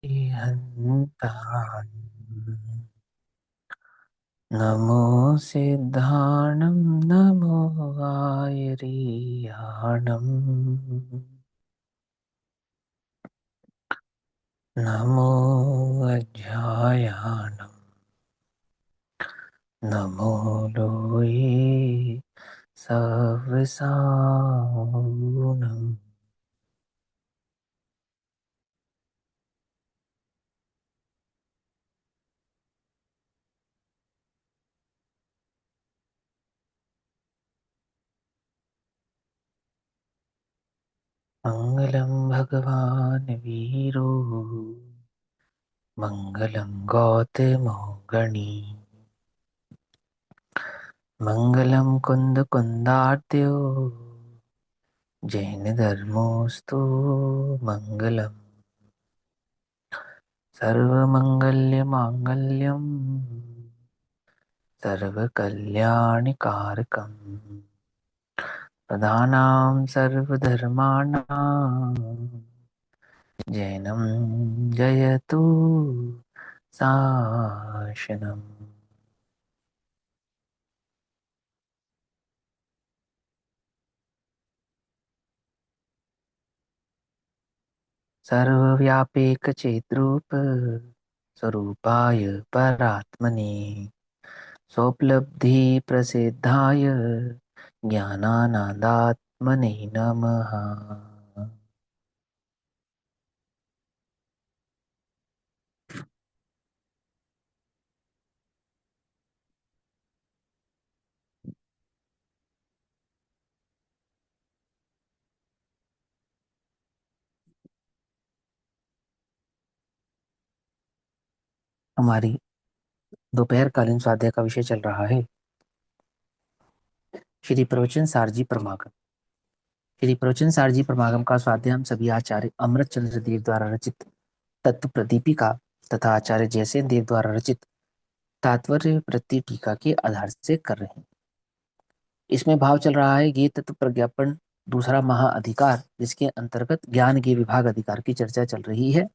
हन्ताम्। नमो सिद्धाणं नमो वायरियाणम्। नमो वज्रायाणम्। नमो लोये सवसानम्। मङ्गलं भगवान् वीरो मङ्गलं गौतमो मङ्गलं कुन्दकुन्दार्त्यो जैनधर्मोऽस्तु मङ्गलम्। सर्वमङ्गल्यमाङ्गल्यं सर्वकल्याणिकारकम् प्रधानां सर्वधर्माणां जैनं जयतु शासनम्। सर्वव्यापेकचेद्रूप स्वरूपाय परात्मने स्वोपलब्धिप्रसिद्धाय ज्ञानानन्दात्मने नमः। हमारी दोपहर कालीन स्वाध्याय का विषय चल रहा है श्री प्रवचन सारजी प्रमागम। श्री प्रवचन सारजी प्रमागम का स्वाध्याय हम सभी आचार्य अमृत चंद्र देव द्वारा रचित तत्व प्रदीपिका तथा आचार्य जयसेन देव द्वारा रचित तात्पर्य प्रति टीका के आधार से कर रहे हैं। इसमें भाव चल रहा है ये तत्व प्रज्ञापन दूसरा महाअधिकार, जिसके अंतर्गत ज्ञान के विभाग अधिकार की चर्चा चल रही है।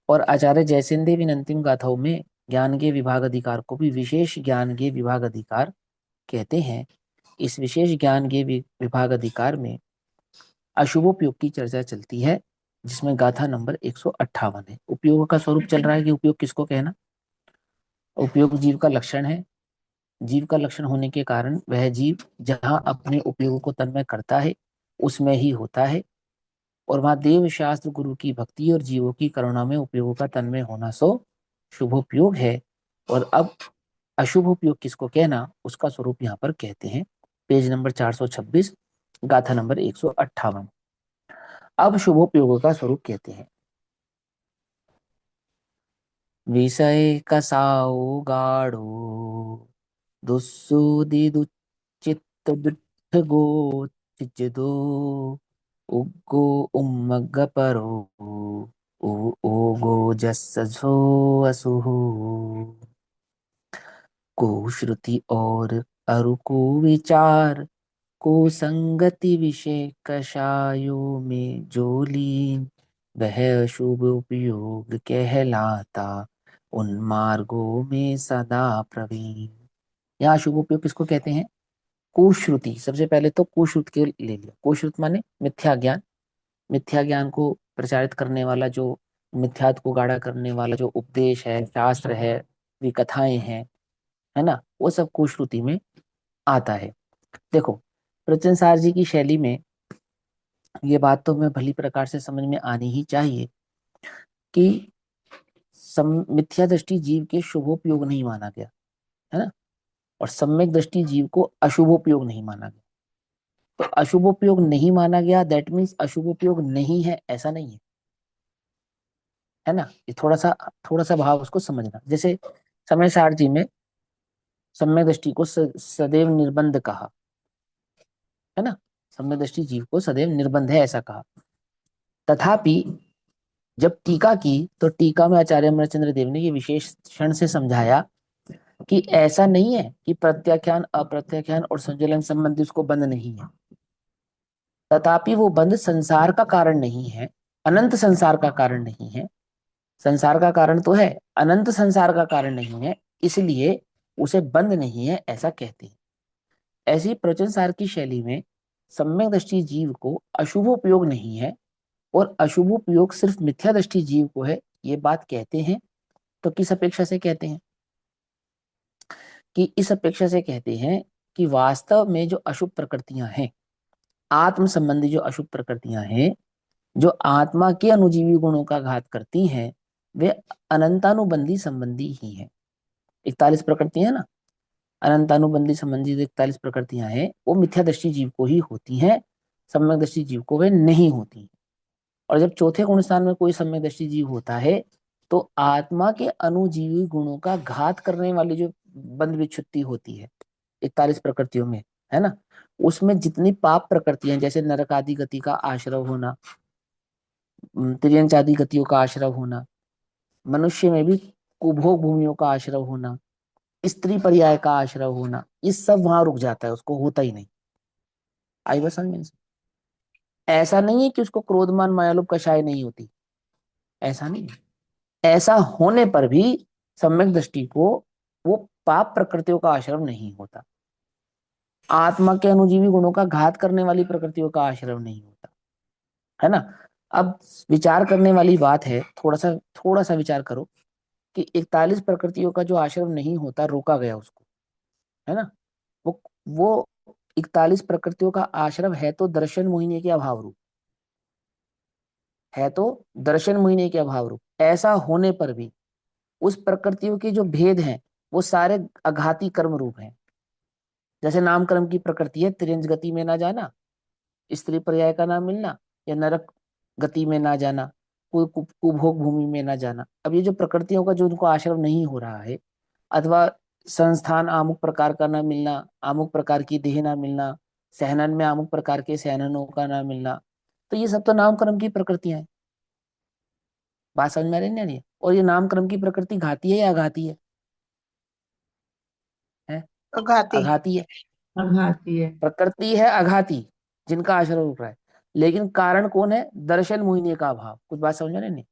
और आचार्य जयसेन देव इन अंतिम गाथाओं में ज्ञान के विभाग अधिकार को भी विशेष ज्ञान के विभाग अधिकार कहते हैं। इस विशेष ज्ञान के विभाग अधिकार में अशुभोपयोग की चर्चा चलती है, जिसमें गाथा नंबर 158 है। उपयोग का स्वरूप चल रहा है कि उपयोग किसको कहना। उपयोग जीव का लक्षण है। जीव का लक्षण होने के कारण वह जीव जहाँ अपने उपयोग को तन्मय करता है उसमें ही होता है, और वहां देव शास्त्र गुरु की भक्ति और जीवों की करुणा में उपयोगों का तन्मय होना सो शुभोपयोग है। और अब अशुभोपयोग किसको कहना, उसका स्वरूप यहाँ पर कहते हैं। पेज नंबर 426, गाथा नंबर 158। अब शुभोपयोग का स्वरूप कहते हैं। विषय कसाओ गाढ़ो दुस्सूदि दुचित्त दुठगो चिजदो उग्गो उम्मग परो ओगो जसो असुहु को श्रुति और अरु को विचार को संगति विषय कषायों में जो लीन वह शुभ उपयोग कहलाता उन मार्गों में सदा प्रवीण। यहाँ शुभ उपयोग किसको कहते हैं। कुश्रुति। सबसे पहले तो कुश्रुत के ले लिया। कुश्रुत माने मिथ्या ज्ञान। मिथ्या ज्ञान को प्रचारित करने वाला, जो मिथ्यात्व को गाढ़ा करने वाला जो उपदेश है, शास्त्र है, भी कथाएं हैं, है ना, वो सब कुश्रुति में आता है। देखो, प्रचनसार जी की शैली में ये बात तो हमें भली प्रकार से समझ में आनी ही चाहिए कि मिथ्या दृष्टि जीव के शुभोपयोग नहीं माना गया, है ना, और सम्यक दृष्टि जीव को अशुभोपयोग नहीं माना गया। तो अशुभोपयोग नहीं माना गया, दैट मीन्स अशुभोपयोग नहीं है, ऐसा नहीं है, है ना। ये थोड़ा सा भाव उसको समझना। जैसे समय सार जी में सम्यक दृष्टि को सदैव निर्बंध कहा, है ना। सम्यक दृष्टि जीव को सदैव निर्बंध है, ऐसा कहा। तथापि जब टीका की तो टीका में आचार्य अमरचंद्र देव ने ये विशेष क्षण से समझाया कि ऐसा नहीं है कि प्रत्याख्यान अप्रत्याख्यान और संचलन संबंधी उसको बंध नहीं है। तथापि वो बंध संसार का कारण नहीं है, अनंत संसार का कारण नहीं है। संसार का कारण तो है, अनंत संसार का कारण नहीं है, इसलिए उसे बंद नहीं है ऐसा कहते हैं। ऐसी प्रवचन सार की शैली में सम्यक दृष्टि जीव को अशुभ उपयोग नहीं है और अशुभ उपयोग सिर्फ मिथ्या दृष्टि जीव को है, ये बात कहते हैं। तो किस अपेक्षा से कहते हैं? कि इस अपेक्षा से कहते हैं कि वास्तव में जो अशुभ प्रकृतियां हैं, आत्म संबंधी जो अशुभ प्रकृतियां हैं, जो आत्मा के अनुजीवी गुणों का घात करती हैं, वे अनंतानुबंधी संबंधी ही हैं। 41 प्रकृतियां है ना, अनंतानुबंधी संबंधी जो 41 प्रकृतियां हैं वो मिथ्या दृष्टि जीव को ही होती हैं, सम्यक दृष्टि जीव को वे नहीं होती। और जब चौथे गुण स्थान में कोई सम्यक दृष्टि जीव होता है तो आत्मा के अनुजीवी गुणों का घात करने वाली जो बंध विच्छुत्ति होती है 41 प्रकृतियों में, है ना, उसमें जितनी पाप प्रकृतियां जैसे नरक आदि गति का आश्रय होना, तिर्यंच आदि गतियों का आश्रय होना, मनुष्य में भी कुभोग भूमियों का आश्रय होना, स्त्री पर्याय का आश्रय होना, ये सब वहां रुक जाता है, उसको होता ही नहीं। आई बस समझ में? ऐसा नहीं है कि उसको क्रोधमान मायालोभ कषाय नहीं होती, ऐसा नहीं है। ऐसा होने पर भी सम्यक दृष्टि को वो पाप प्रकृतियों का आश्रय नहीं होता, आत्मा के अनुजीवी गुणों का घात करने वाली प्रकृतियों का आश्रय नहीं होता, है ना। अब विचार करने वाली बात है, थोड़ा सा विचार करो कि 41 प्रकृतियों का जो आश्रय नहीं होता, रोका गया उसको, है ना। वो 41 प्रकृतियों का आश्रय है तो दर्शन मोहिनी के अभाव रूप, है तो दर्शन मोहिनी के अभाव रूप, ऐसा होने पर भी उस प्रकृतियों के जो भेद हैं वो सारे अघाती कर्म रूप हैं। जैसे नाम कर्म की प्रकृति है तिरंज गति में ना जाना, स्त्री पर्याय का ना मिलना, या नरक गति में ना जाना, कुभोग भूमि में ना जाना। अब ये जो प्रकृतियों का जो उनको आश्रय नहीं हो रहा है, अथवा संस्थान अमुक प्रकार का ना मिलना, अमुक प्रकार की देह ना मिलना, सहनन में अमुक प्रकार के सहननों का ना मिलना, तो ये सब तो नाम कर्म की प्रकृतियां हैं। बात समझ में आ रही नहीं आ रही है? और ये नाम कर्म की प्रकृति घाती है या अघाती है? आघाती। अघाती है। आघाती है। प्रकृति है अघाती, जिनका आश्रय रुक रहा है, लेकिन कारण कौन है? दर्शन मोहिनी का अभाव। कुछ बात समझ में नहीं?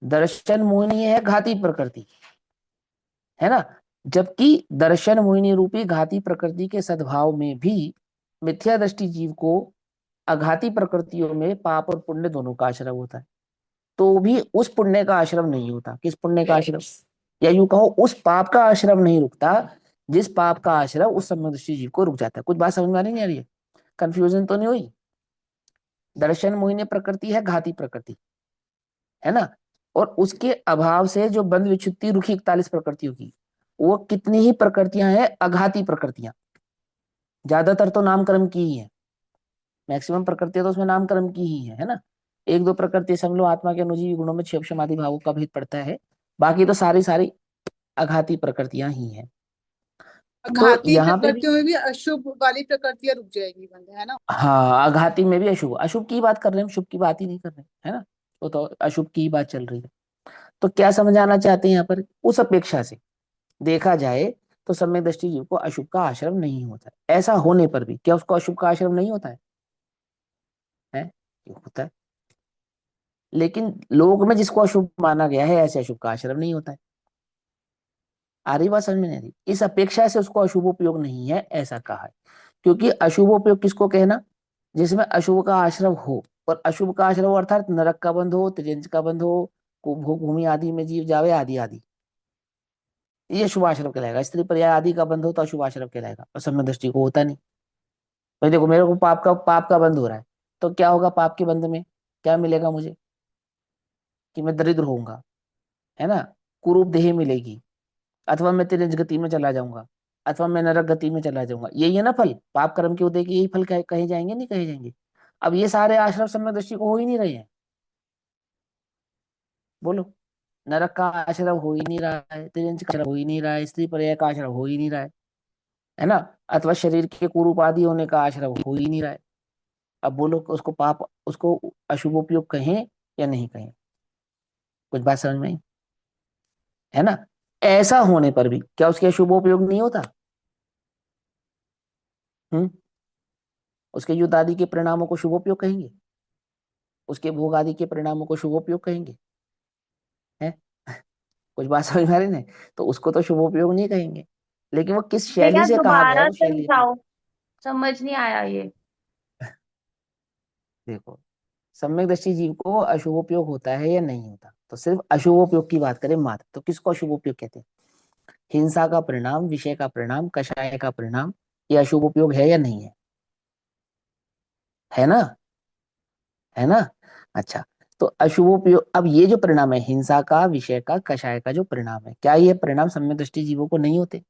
दर्शन मोहिनी है घाती प्रकृति, है ना। जबकि दर्शन मोहिनी रूपी घाती प्रकृति के सद्भाव में भी मिथ्या दृष्टि जीव को अघाती प्रकृतियों में पाप और पुण्य दोनों का आश्रय होता है, तो भी उस पुण्य का आश्रय नहीं होता। किस पुण्य का आश्रय? या यूं कहो उस पाप का आश्रय नहीं रुकता जिस पाप का आश्रय उस सम्यदृष्टि जीव को रुक जाता है। कुछ बात समझ में आ रही है? कंफ्यूजन तो नहीं हुई? दर्शन मोहिनी प्रकृति है घाती प्रकृति, है ना। और उसके अभाव से जो बंध विच्छुत्ति रुकी 41 प्रकृतियों की, वो कितनी ही प्रकृतियां हैं अघाती प्रकृतियां, ज्यादातर तो नामकर्म की ही है, मैक्सिमम प्रकृतियां तो उसमें नामकर्म की ही है ना। एक दो प्रकृति समझ लो आत्मा के अनुजीवी गुणों में क्षेप समाधि भावों का भेद पड़ता है, बाकी तो सारी सारी अघाती प्रकृतियां ही हैं। तो घाती यहाँ पे भी, प्रकृतियों में भी अशुभ वाली प्रकृतियां रुक जाएगी बंदे, है ना। हाँ अघाती में भी अशुभ, अशुभ की बात कर रहे हैं, हम शुभ की बात ही नहीं कर रहे, है ना। तो अशुभ की ही बात चल रही है। तो क्या समझाना चाहते हैं यहाँ पर? उस अपेक्षा से देखा जाए तो सम्यक दृष्टि जीव को अशुभ का आश्रम नहीं होता है। ऐसा होने पर भी क्या उसको अशुभ का आश्रम नहीं होता है? ये होता है। लेकिन लोक में जिसको अशुभ माना गया है, ऐसे अशुभ का आश्रम नहीं होता है। आ रही बात समझ में नहीं आ रही? इस अपेक्षा से उसको अशुभ उपयोग नहीं है ऐसा कहा है। क्योंकि अशुभ उपयोग किसको कहना? जिसमें अशुभ का आश्रय हो, और अशुभ का आश्रय हो अर्थात नरक का बंध हो, त्रियंच का बंध हो, भोग भूमि आदि में जीव जावे आदि आदि, ये शुभ आश्रम कहलाएगा। स्त्री पर्याय आदि का बंध हो तो अशुभ आश्रम कहलाएगा, और सम्यक दृष्टि को होता नहीं। भाई देखो मेरे को पाप का बंध हो रहा है, तो क्या होगा? पाप के बंध में क्या मिलेगा मुझे? कि मैं दरिद्र होऊंगा, है ना, कुरूप देह मिलेगी, अथवा मैं तिरंज गति में चला जाऊंगा, अथवा मैं नरक गति में चला जाऊंगा। यही है ना फल, पाप कर्म के उदय के यही फल कहे जाएंगे, नहीं कहे जाएंगे? अब ये सारे आश्रम सम्यक दृष्टि को हो ही नहीं रहे हैं। बोलो, नरक का आश्रय हो ही नहीं रहा है, तिरंज का आश्रय हो ही नहीं रहा है, स्त्री पर्याय का आश्रय हो ही नहीं रहा है ना, अथवा शरीर के कुरूप आदि होने का आश्रय हो ही नहीं रहा है। अब बोलो कि उसको पाप, उसको अशुभ उपयोग कहें या नहीं कहें? कुछ बात समझ में आई? है ना। ऐसा होने पर भी क्या उसके अशुभ उपयोग नहीं होता? हम्म। उसके युद्ध आदि के परिणामों को शुभ उपयोग कहेंगे? उसके भोग आदि के परिणामों को शुभ उपयोग कहेंगे? है। कुछ बात समझ में आ रही ना? तो उसको तो शुभोपयोग नहीं कहेंगे, लेकिन वो किस शैली भैया से कहा गया है दोबारा वो शैली अपनी। समझाओ, समझ नहीं आया ये। देखो, सम्यक दृष्टि जीव को अशुभोपयोग होता है या नहीं होता, तो सिर्फ अशुभोपयोग की बात करें मात्र, तो किसको अशुभोपयोग कहते हैं? हिंसा का परिणाम, विषय का परिणाम, कषाय का परिणाम, ये अशुभोपयोग है या नहीं है? है ना? है ना? अच्छा, तो अशुभोपयोग, अब ये जो परिणाम है हिंसा का, विषय का, कषाय का जो परिणाम है, क्या ये परिणाम सम्यक दृष्टि जीवों को नहीं होते?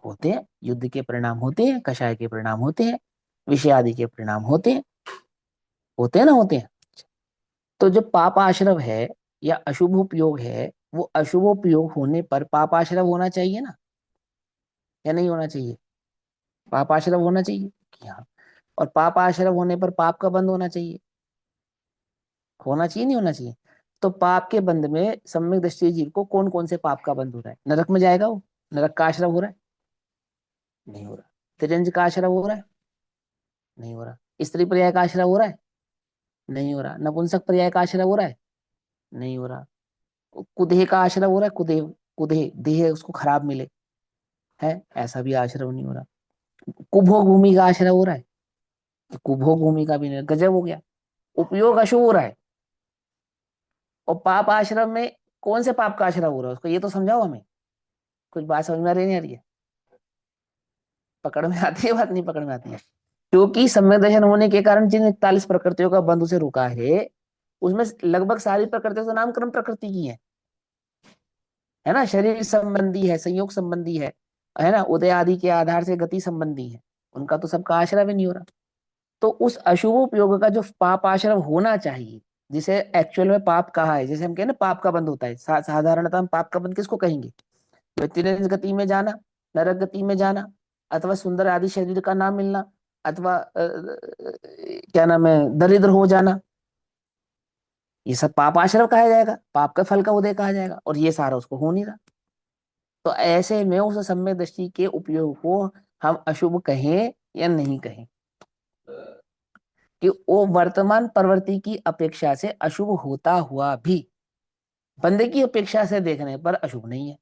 होते हैं। युद्ध के परिणाम होते हैं, कषाय के परिणाम होते हैं, विषय आदि के परिणाम होते हैं। होते हैं ना? होते हैं। तो जो पाप आश्रव है या अशुभोपयोग है, वो अशुभोपयोग होने पर पाप आश्रव होना चाहिए ना, या नहीं होना चाहिए? पाप आश्रव होना चाहिए कि हाँ। और पाप आश्रव होने पर पाप का बंध होना चाहिए। होना चाहिए, नहीं होना चाहिए? तो पाप के बंध में सम्यक दृष्टि जीव को कौन कौन से पाप का बंध हो रहा है? नरक में जाएगा वो? नरक का आश्रय हो रहा है? नहीं हो रहा। त्रिंज का आश्रय हो रहा है? नहीं हो रहा। स्त्री पर्याय का आश्रय हो रहा है? नहीं हो रहा। नपुंसक पर्याय का आश्रय हो रहा है? नहीं हो रहा। कुदेह का आश्रय हो रहा है? कुदेह, कुदेह देह उसको खराब मिले, है ऐसा भी आश्रय नहीं हो रहा। कुभोग भूमि का आश्रय हो रहा है? तो कुभोग भूमि का भी नहीं, गजब हो गया। उपयोग अशुभ हो रहा है। और पाप आश्रम में कौन से पाप का आश्रय हो रहा है उसको, ये तो समझाओ हमें। कुछ बात समझ में आ रही नहीं आ रही है? पकड़ में आती है बात, नहीं पकड़ में आती है? क्योंकि सम्यक दर्शन होने के कारण जिन 41 प्रकृतियों का बंध उसे रुका है, उसमें लगभग सारी प्रकृतियों तो नामकरण प्रकृति की है ना? शरीर संबंधी है, संयोग संबंधी है ना? उदय आदि के आधार से गति संबंधी है। उनका तो सबका आश्रय भी नहीं हो रहा। तो उस अशुभ उपयोग का जो पाप आश्रय होना चाहिए, जिसे एक्चुअल में पाप कहा है, जैसे हम कहते हैं ना पाप का बंध होता है, साधारणतः हम पाप का बंध किसको कहेंगे? व्यतिरेक गति में जाना, नरक गति में जाना, अथवा सुंदर आदि शरीर का ना मिलना, अथवा क्या नाम है, दरिद्र हो जाना, ये सब पाप आश्रय कहा जाएगा, पाप का फल का उदय कहा जाएगा, और ये सारा उसको हो नहीं रहा। तो ऐसे में उस सम्यक दृष्टि के उपयोग को हम अशुभ कहें या नहीं कहें? कि वो वर्तमान प्रवृत्ति की अपेक्षा से अशुभ होता हुआ भी बंदे की अपेक्षा से देखने पर अशुभ नहीं है।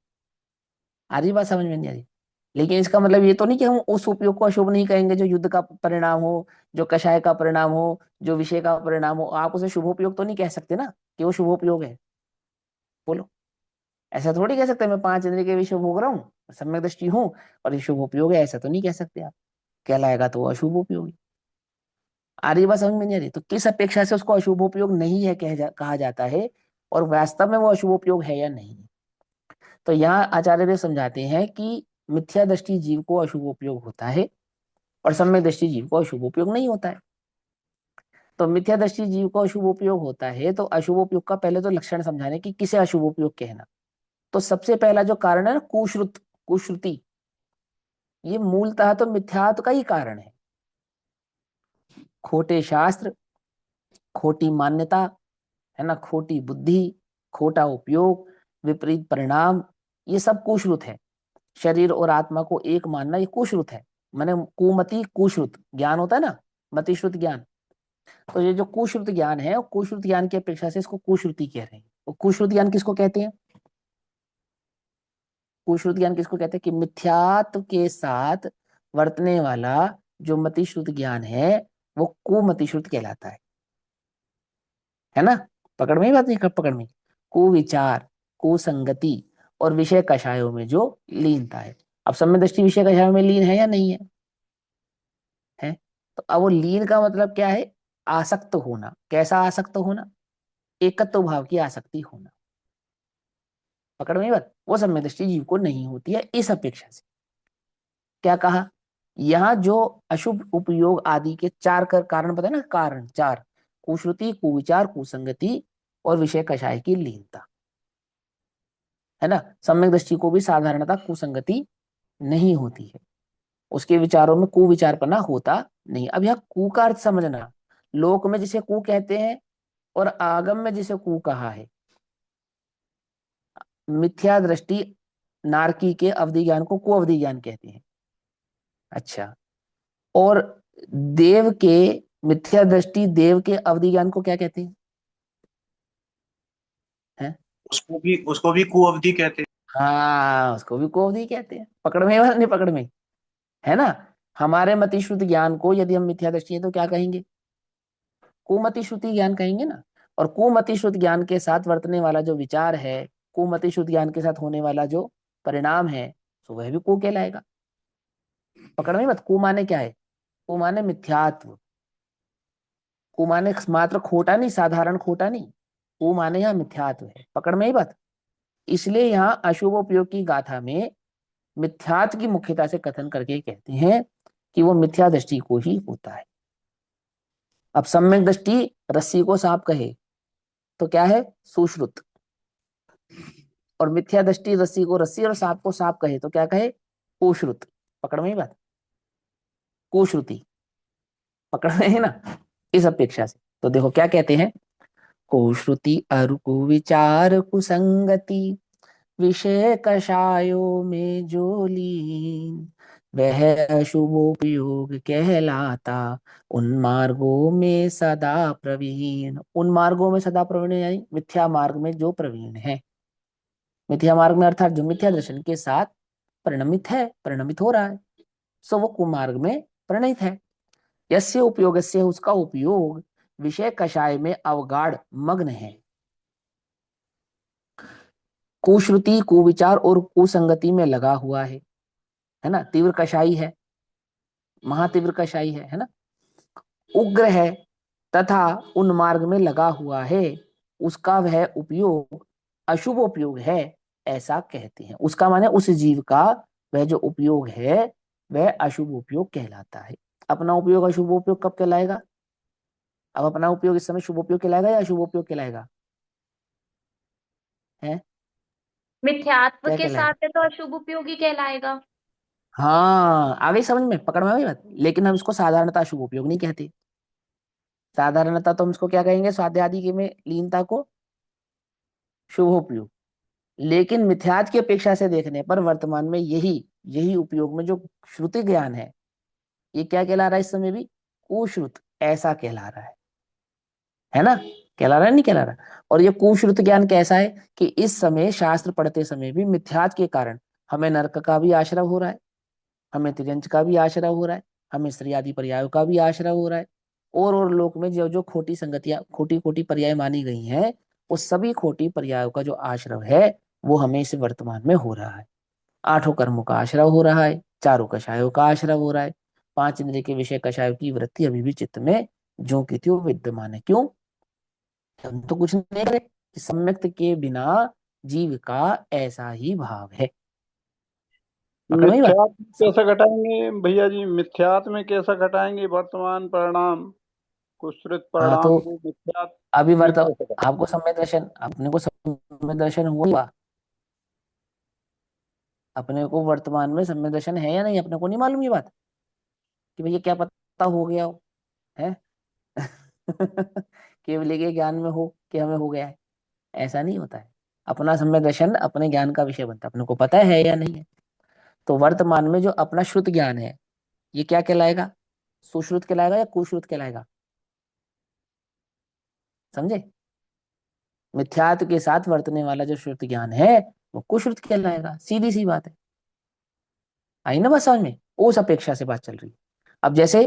आ रही बात समझ में? नहीं आ रही? लेकिन इसका मतलब ये तो नहीं कि हम उस उपयोग को अशुभ नहीं कहेंगे जो युद्ध का परिणाम हो, जो कषाय का परिणाम हो, जो विषय का परिणाम हो। आप उसे शुभोपयोग तो नहीं कह सकते ना कि वो शुभोपयोग है। बोलो, ऐसा थोड़ी कह सकते मैं 5 इंद्रिय के विषय भोग रहा हूँ, सम्यक दृष्टि हूँ, और ये शुभोपयोग है, ऐसा तो नहीं कह सकते आप। कहलाएगा तो वो अशुभोपयोगी। आ रही बात समझ में नहीं आ रही? तो किस अपेक्षा से उसको अशुभोपयोग नहीं है कहा जाता है, और वास्तव में वो अशुभोपयोग है या नहीं? तो यहाँ आचार्य देव समझाते हैं कि मिथ्या दृष्टि जीव को अशुभोपयोग होता है, और सम्यक दृष्टि जीव को अशुभोपयोग नहीं होता है। तो मिथ्या दृष्टि जीव को अशुभोपयोग होता है, तो अशुभोपयोग का पहले तो लक्षण समझाने कि किसे अशुभोपयोग कहना। तो सबसे पहला जो कारण है ना, कुश्रुति, ये मूलतः तो मिथ्यात्व का ही कारण है। खोटे शास्त्र, खोटी मान्यता, है ना, खोटी बुद्धि, खोटा उपयोग, विपरीत परिणाम, ये सब कुश्रुत है। शरीर और आत्मा को एक मानना ये कुश्रुत है। माने कुमति कुश्रुत ज्ञान होता है ना, मतिश्रुत ज्ञान। तो ये जो कुश्रुत ज्ञान है, कुश्रुत ज्ञान की अपेक्षा से इसको कुश्रुति कह रहे हैं। और कुश्रुत ज्ञान किसको कहते हैं? कुश्रुत ज्ञान किसको कहते हैं? कि मिथ्यात्व के साथ वर्तने वाला जो मतिश्रुत ज्ञान है, वो कुमतिश्रुत कहलाता है ना? पकड़ में ही बात नहीं? कर पकड़ में? कुविचार, कुसंगति, और विषय कषायों में जो लीनता है। अब सम्यक दृष्टि विषय कषायों में लीन है या नहीं है? है। तो अब वो लीन का मतलब क्या है? आसक्त होना। कैसा आसक्त होना? एकत्व भाव की आसक्ति होना। पकड़ में ही बात? वो सम्यक दृष्टि जीव को नहीं होती है इस अपेक्षा से। क्या कहा? यहाँ जो अशुभ उपयोग आदि के चार कारण बताए ना, कारण चार: कुश्रुति, कुविचार, कुसंगति, और विषय कषाय की लीनता, है ना? सम्यक दृष्टि को भी साधारणतः कुसंगति नहीं होती है, उसके विचारों में कुविचारपना होता नहीं। अब यहाँ कु का अर्थ समझना। लोक में जिसे कु कहते हैं, और आगम में जिसे कु कहा है। मिथ्या दृष्टि नारकी के अवधि ज्ञान को कुअवधि ज्ञान कहते हैं। अच्छा, और देव के मिथ्या दृष्टि देव के अवधि ज्ञान को क्या कहते हैं? हैं? उसको भी कुअवधि कहते हाँ, उसको भी कोवदी कहते हैं। पकड़ में है या नहीं पकड़ में? है ना। हमारे मति श्रुति ज्ञान को यदि हम मिथ्या दृष्टि है तो क्या कहेंगे? कुमति श्रुति ज्ञान कहेंगे ना। और कुमति श्रुति ज्ञान के साथ वर्तने वाला जो विचार है, कुमति श्रुति ज्ञान के साथ होने वाला जो परिणाम है, तो वह भी कु कहलाएगा। पकड़ में मत। कु माने क्या है? कु माने मिथ्यात्व। कु माने मात्र खोटा नहीं, साधारण खोटा नहीं। कु माने यहाँ मिथ्यात्व है। पकड़ में ही बात। इसलिए यहाँ अशुभ उपयोग की गाथा में मिथ्यात्व की मुख्यता से कथन करके कहते हैं कि वो मिथ्या दृष्टि को ही होता है। अब सम्यक दृष्टि रस्सी को सांप कहे तो क्या है? सुश्रुत। और मिथ्या दृष्टि रस्सी को रस्सी और सांप को सांप कहे तो क्या कहे? कुश्रुत। पकड़ में ही बात। कुश्रुति। पकड़ में है ना। इस अपेक्षा से तो देखो क्या कहते हैं। कुश्रुति अरु कुविचार कुसंगति विषय कषायों में जो लीन, वह अशुभोपयोग कहलाता, उन मार्गों में सदा प्रवीण। उन मार्गों में सदा प्रवीण यानी मिथ्या मार्ग में जो प्रवीण है। मिथ्या मार्ग में अर्थात जो मिथ्या दर्शन के साथ परिणमित है, परिणमित हो रहा है, सो वो कुमार्ग में परिणित है। यस्य उपयोगस्य उसका उपयोग विषय कषाय में अवगाढ़ मग्न है। कुश्रुति कुविचार और कुसंगति में लगा हुआ है ना। तीव्र कषाई है, महातीव्र कषाई है ना। उग्र है तथा उन मार्ग में लगा हुआ है, उसका वह उपयोग अशुभ उपयोग है, ऐसा कहते हैं। उसका माने उस जीव का वह जो उपयोग है वह अशुभ उपयोग कहलाता है। अपना उपयोग अशुभ उपयोग कब कहलाएगा? अब अपना उपयोग इस समय शुभ उपयोग कहलाएगा या अशुभ उपयोग कहलाएगा? है? मिथ्यात्व क्या के साथ कहलाएगा? है तो अशुभ उपयोगी कहलाएगा। हाँ, आ गई समझ में, पकड़ में आ गई बात। लेकिन हम इसको साधारणतः शुभ उपयोग नहीं कहते। साधारणतः तो हम इसको क्या कहेंगे? स्वाध्याय आदि के में लीनता को शुभ उपयोग। लेकिन मिथ्यात की अपेक्षा से देखने पर वर्तमान में यही यही उपयोग में जो श्रुति ज्ञान है, ये क्या कहला रहा है इस समय भी? कुश्रुत ऐसा कहला रहा है ना। कहला रहा है नहीं कहला रहा? और ये कुश्रुत ज्ञान कैसा है कि इस समय शास्त्र पढ़ते समय भी मिथ्यात के कारण हमें नरक का भी आश्रय हो रहा है, हमें तिर्यंच का भी आश्रय हो रहा है, हमें स्त्री आदि पर्यायों का भी आश्रय हो रहा है। और लोक में जो जो खोटी संगतियां, खोटी खोटी पर्याय मानी गई हैं, वो सभी खोटी पर्यायों का जो आश्रय है वो हमें इस वर्तमान में हो रहा है। आठों कर्मों का आश्रय हो रहा है, चारों कषायों का आश्रय हो रहा है। पांच इंद्रिय के विषय कषायों की वृत्ति अभी भी चित्त में जो की त्यों विद्यमान है। क्यों? हम तो कुछ नहीं करे कि सम्यक्त के बिना जीव का ऐसा ही भाव है। पकड़ में ही बात। मिथ्यात्व कैसे घटाएंगे भैया जी? मिथ्यात्व में कैसा घटाएंगे वर्तमान परिणाम, कुश्रित हाँ परिणाम तो को मिथ्यात्व अभी में वर्त कैसे घटाएंगे? आपको सम्यक दर्शन, अपने को सम्यक दर्शन हुआ? अपने को वर्तमान में सम्यक दर्शन है या नहीं? अपने को नहीं मालूम ये बात कि भैया क्या पता हो गया हो है। केवल के ज्ञान में हो कि हमें हो गया है, ऐसा नहीं होता है। अपना सम्यक दर्शन अपने ज्ञान का विषय बनता है, अपने को पता है या नहीं है। तो वर्तमान में जो अपना श्रुत ज्ञान है, ये क्या कहलाएगा? सुश्रुत कहलाएगा या कुश्रुत कहलाएगा? समझे? मिथ्यात्व के साथ वर्तने वाला जो श्रुत ज्ञान है वो कुश्रुत कहलाएगा। सीधी सी बात है। आई ना बात समझ में? उस अपेक्षा से बात चल रही है। अब जैसे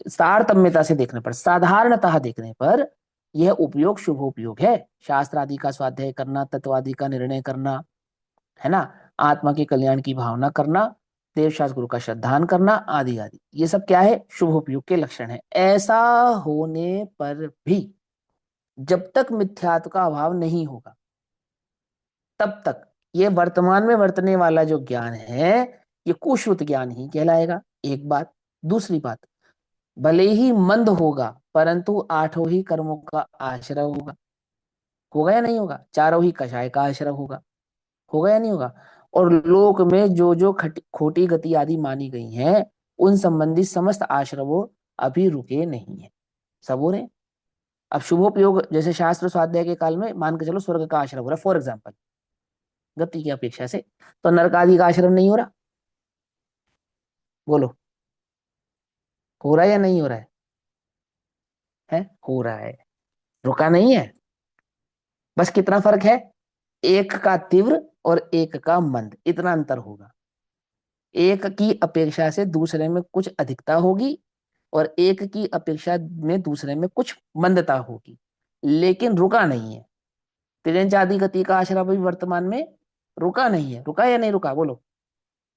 तारतम्यता से देखने पर, साधारणतः देखने पर यह उपयोग शुभ उपयोग है। शास्त्र आदि का स्वाध्याय करना, तत्व आदि का निर्णय करना, है ना, आत्मा के कल्याण की भावना करना, देव शास्त्र गुरु का श्रद्धान करना आदि आदि, ये सब क्या है? शुभ उपयोग के लक्षण है। ऐसा होने पर भी जब तक मिथ्यात्व का अभाव नहीं होगा तब तक ये वर्तमान में वर्तने वाला जो ज्ञान है ये कुश्रुत ज्ञान ही कहलाएगा। एक बात। दूसरी बात, भले ही मंद होगा परंतु आठों ही कर्मों का आश्रय होगा। होगा या नहीं होगा? चारों ही कषाय का आश्रय होगा। होगा या नहीं होगा? और लोक में जो जो खोटी गति आदि मानी गई हैं, उन संबंधी समस्त आश्रय वो अभी रुके नहीं है, सब हो रहे। अब शुभोपयोग जैसे शास्त्र स्वाध्याय के काल में मान के चलो स्वर्ग का आश्रय हो रहा है फॉर एग्जाम्पल, गति की अपेक्षा से, तो नरक आदि का आश्रय नहीं हो रहा? बोलो, हो रहा है या नहीं हो रहा है? हो रहा है। रुका नहीं है। बस कितना फर्क है? एक का तीव्र और एक का मंद, इतना अंतर होगा। एक की अपेक्षा से दूसरे में कुछ अधिकता होगी और एक की अपेक्षा में दूसरे में कुछ मंदता होगी, लेकिन रुका नहीं है। तिरंज आदि गति का आश्रय भी वर्तमान में रुका नहीं है। रुका या नहीं रुका, बोलो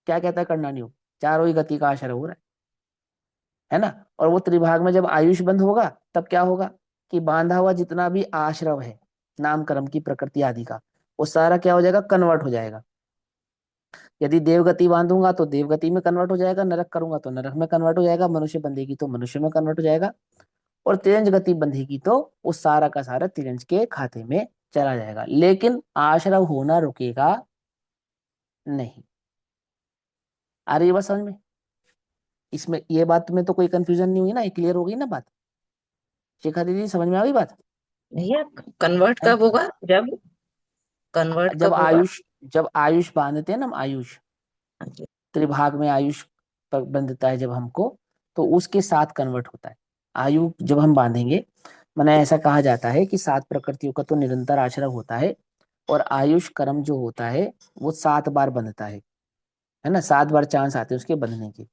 क्या कहता है कर्णानियोग? चारों ही गति का आश्रय हो रहा है ना। और वो त्रिभाग में जब आयुष बंद होगा तब क्या होगा कि बांधा हुआ जितना भी आश्रव है नाम कर्म की प्रकृति आदि का, वो सारा क्या हो जाएगा, कन्वर्ट हो जाएगा। यदि देवगति बांधूंगा तो देवगति में कन्वर्ट हो जाएगा, नरक करूंगा तो नरक में कन्वर्ट हो जाएगा, मनुष्य बंधेगी तो मनुष्य में कन्वर्ट हो जाएगा, और तिरंज गति बंधेगी तो वो सारा का सारा तिरंज के खाते में चला जाएगा, लेकिन आश्रव होना रुकेगा नहीं। आ रही है बात समझ में? इसमें ये बात में तो कोई कंफ्यूजन नहीं हुई ना, क्लियर हो गई ना बात? शिखा दीदी समझ में आ गई बात? भैया कन्वर्ट है कब होगा? जब कन्वर्ट जब कब होगा? आयुष, जब आयुष बांधते हैं ना हम, आयुष हाँ जी। त्रिभाग में आयुष पर बंधता है जब हमको, तो उसके साथ कन्वर्ट होता है। आयु जब हम बांधेंगे, माने ऐसा कहा जाता है कि 7 प्रकृतियों का तो निरंतर आश्रय होता है, और आयुष कर्म जो होता है वो 7 बार बंधता है ना, 7 बार चांस आते हैं उसके बंधने के।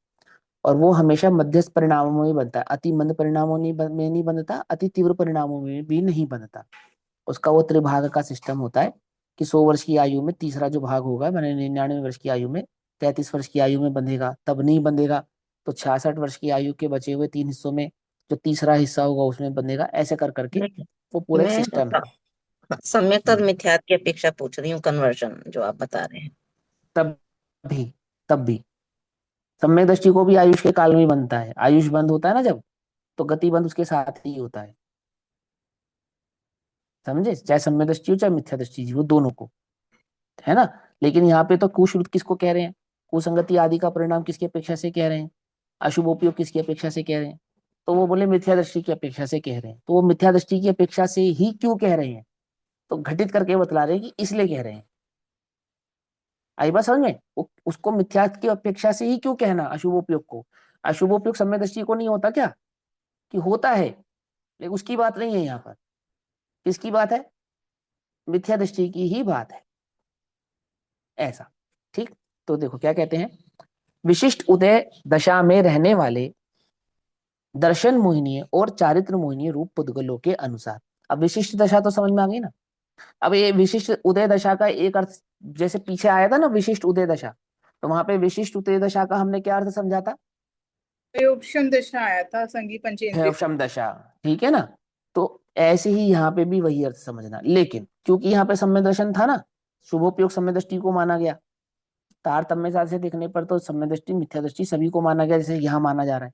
और वो हमेशा मध्यस्थ परिणामों में बनता है, अति मंद परिणामों में नहीं बनता, अति तीव्र परिणामों में भी नहीं बनता। उसका वो त्रिभाग का सिस्टम होता है कि 100 वर्ष की आयु में तीसरा जो भाग होगा, मैंने 99 वर्ष की आयु में, 33 वर्ष की आयु में बंधेगा, तब नहीं बंधेगा तो 66 वर्ष की आयु के बचे हुए 3 हिस्सों में जो तीसरा हिस्सा होगा उसमें बंधेगा, ऐसे कर करके नहीं, वो पूरा एक मैं सिस्टम है। सम्यक तद हम्म, मिथ्यात की अपेक्षा पूछ रही हूँ, कन्वर्जन जो आप बता रहे हैं। तब भी, तब भी सम्यक दृष्टि को भी आयुष के काल में ही बनता है। आयुष बंद होता है ना जब, तो गति बंद उसके साथ ही होता है। समझे? चाहे सम्यक दृष्टि हो चाहे मिथ्या दृष्टि हो, दोनों को, है ना। लेकिन यहाँ पे तो कुश्रुत किसको कह रहे हैं, कुसंगति आदि का परिणाम किसकी अपेक्षा से कह रहे हैं, अशुभ उपयोग किसकी अपेक्षा से कह रहे हैं, तो वो बोले मिथ्या दृष्टि की अपेक्षा से कह रहे हैं। तो वो मिथ्या दृष्टि की अपेक्षा से ही क्यों कह रहे हैं, तो घटित करके बतला रहे हैं कि इसलिए कह रहे हैं। आई बात समझ में? उसको मिथ्या की अपेक्षा से ही क्यों कहना अशुभ उपयोग को? अशुभ उपयोग सम्यक दृष्टि को नहीं होता क्या? कि होता है, लेकिन उसकी बात नहीं है यहाँ पर। किसकी बात है? मिथ्या दृष्टि की ही बात है, ऐसा। ठीक, तो देखो क्या कहते हैं, विशिष्ट उदय दशा में रहने वाले दर्शन मोहिनीय और चारित्र मोहिनीय रूप पुद्गलों के अनुसार। अब विशिष्ट दशा तो समझ में आ गई ना। अब ये विशिष्ट उदय दशा का एक अर्थ, जैसे पीछे आया था ना विशिष्ट उदय दशा, तो वहां पे विशिष्ट उदय दशा का हमने क्या अर्थ समझा था? ऑप्शन दशा आया था, संगी पंचेंद्रिय। क्षम दशा, ठीक है ना। तो ऐसे ही यहाँ पे भी वही अर्थ समझना, लेकिन क्योंकि यहाँ पे सम्य दर्शन था ना, शुभोपयोग सम्य दृष्टि को माना गया, तारतम्य साथ से देखने पर तो सम्य दृष्टि मिथ्या दृष्टि सभी को माना गया, जैसे यहाँ माना जा रहा है,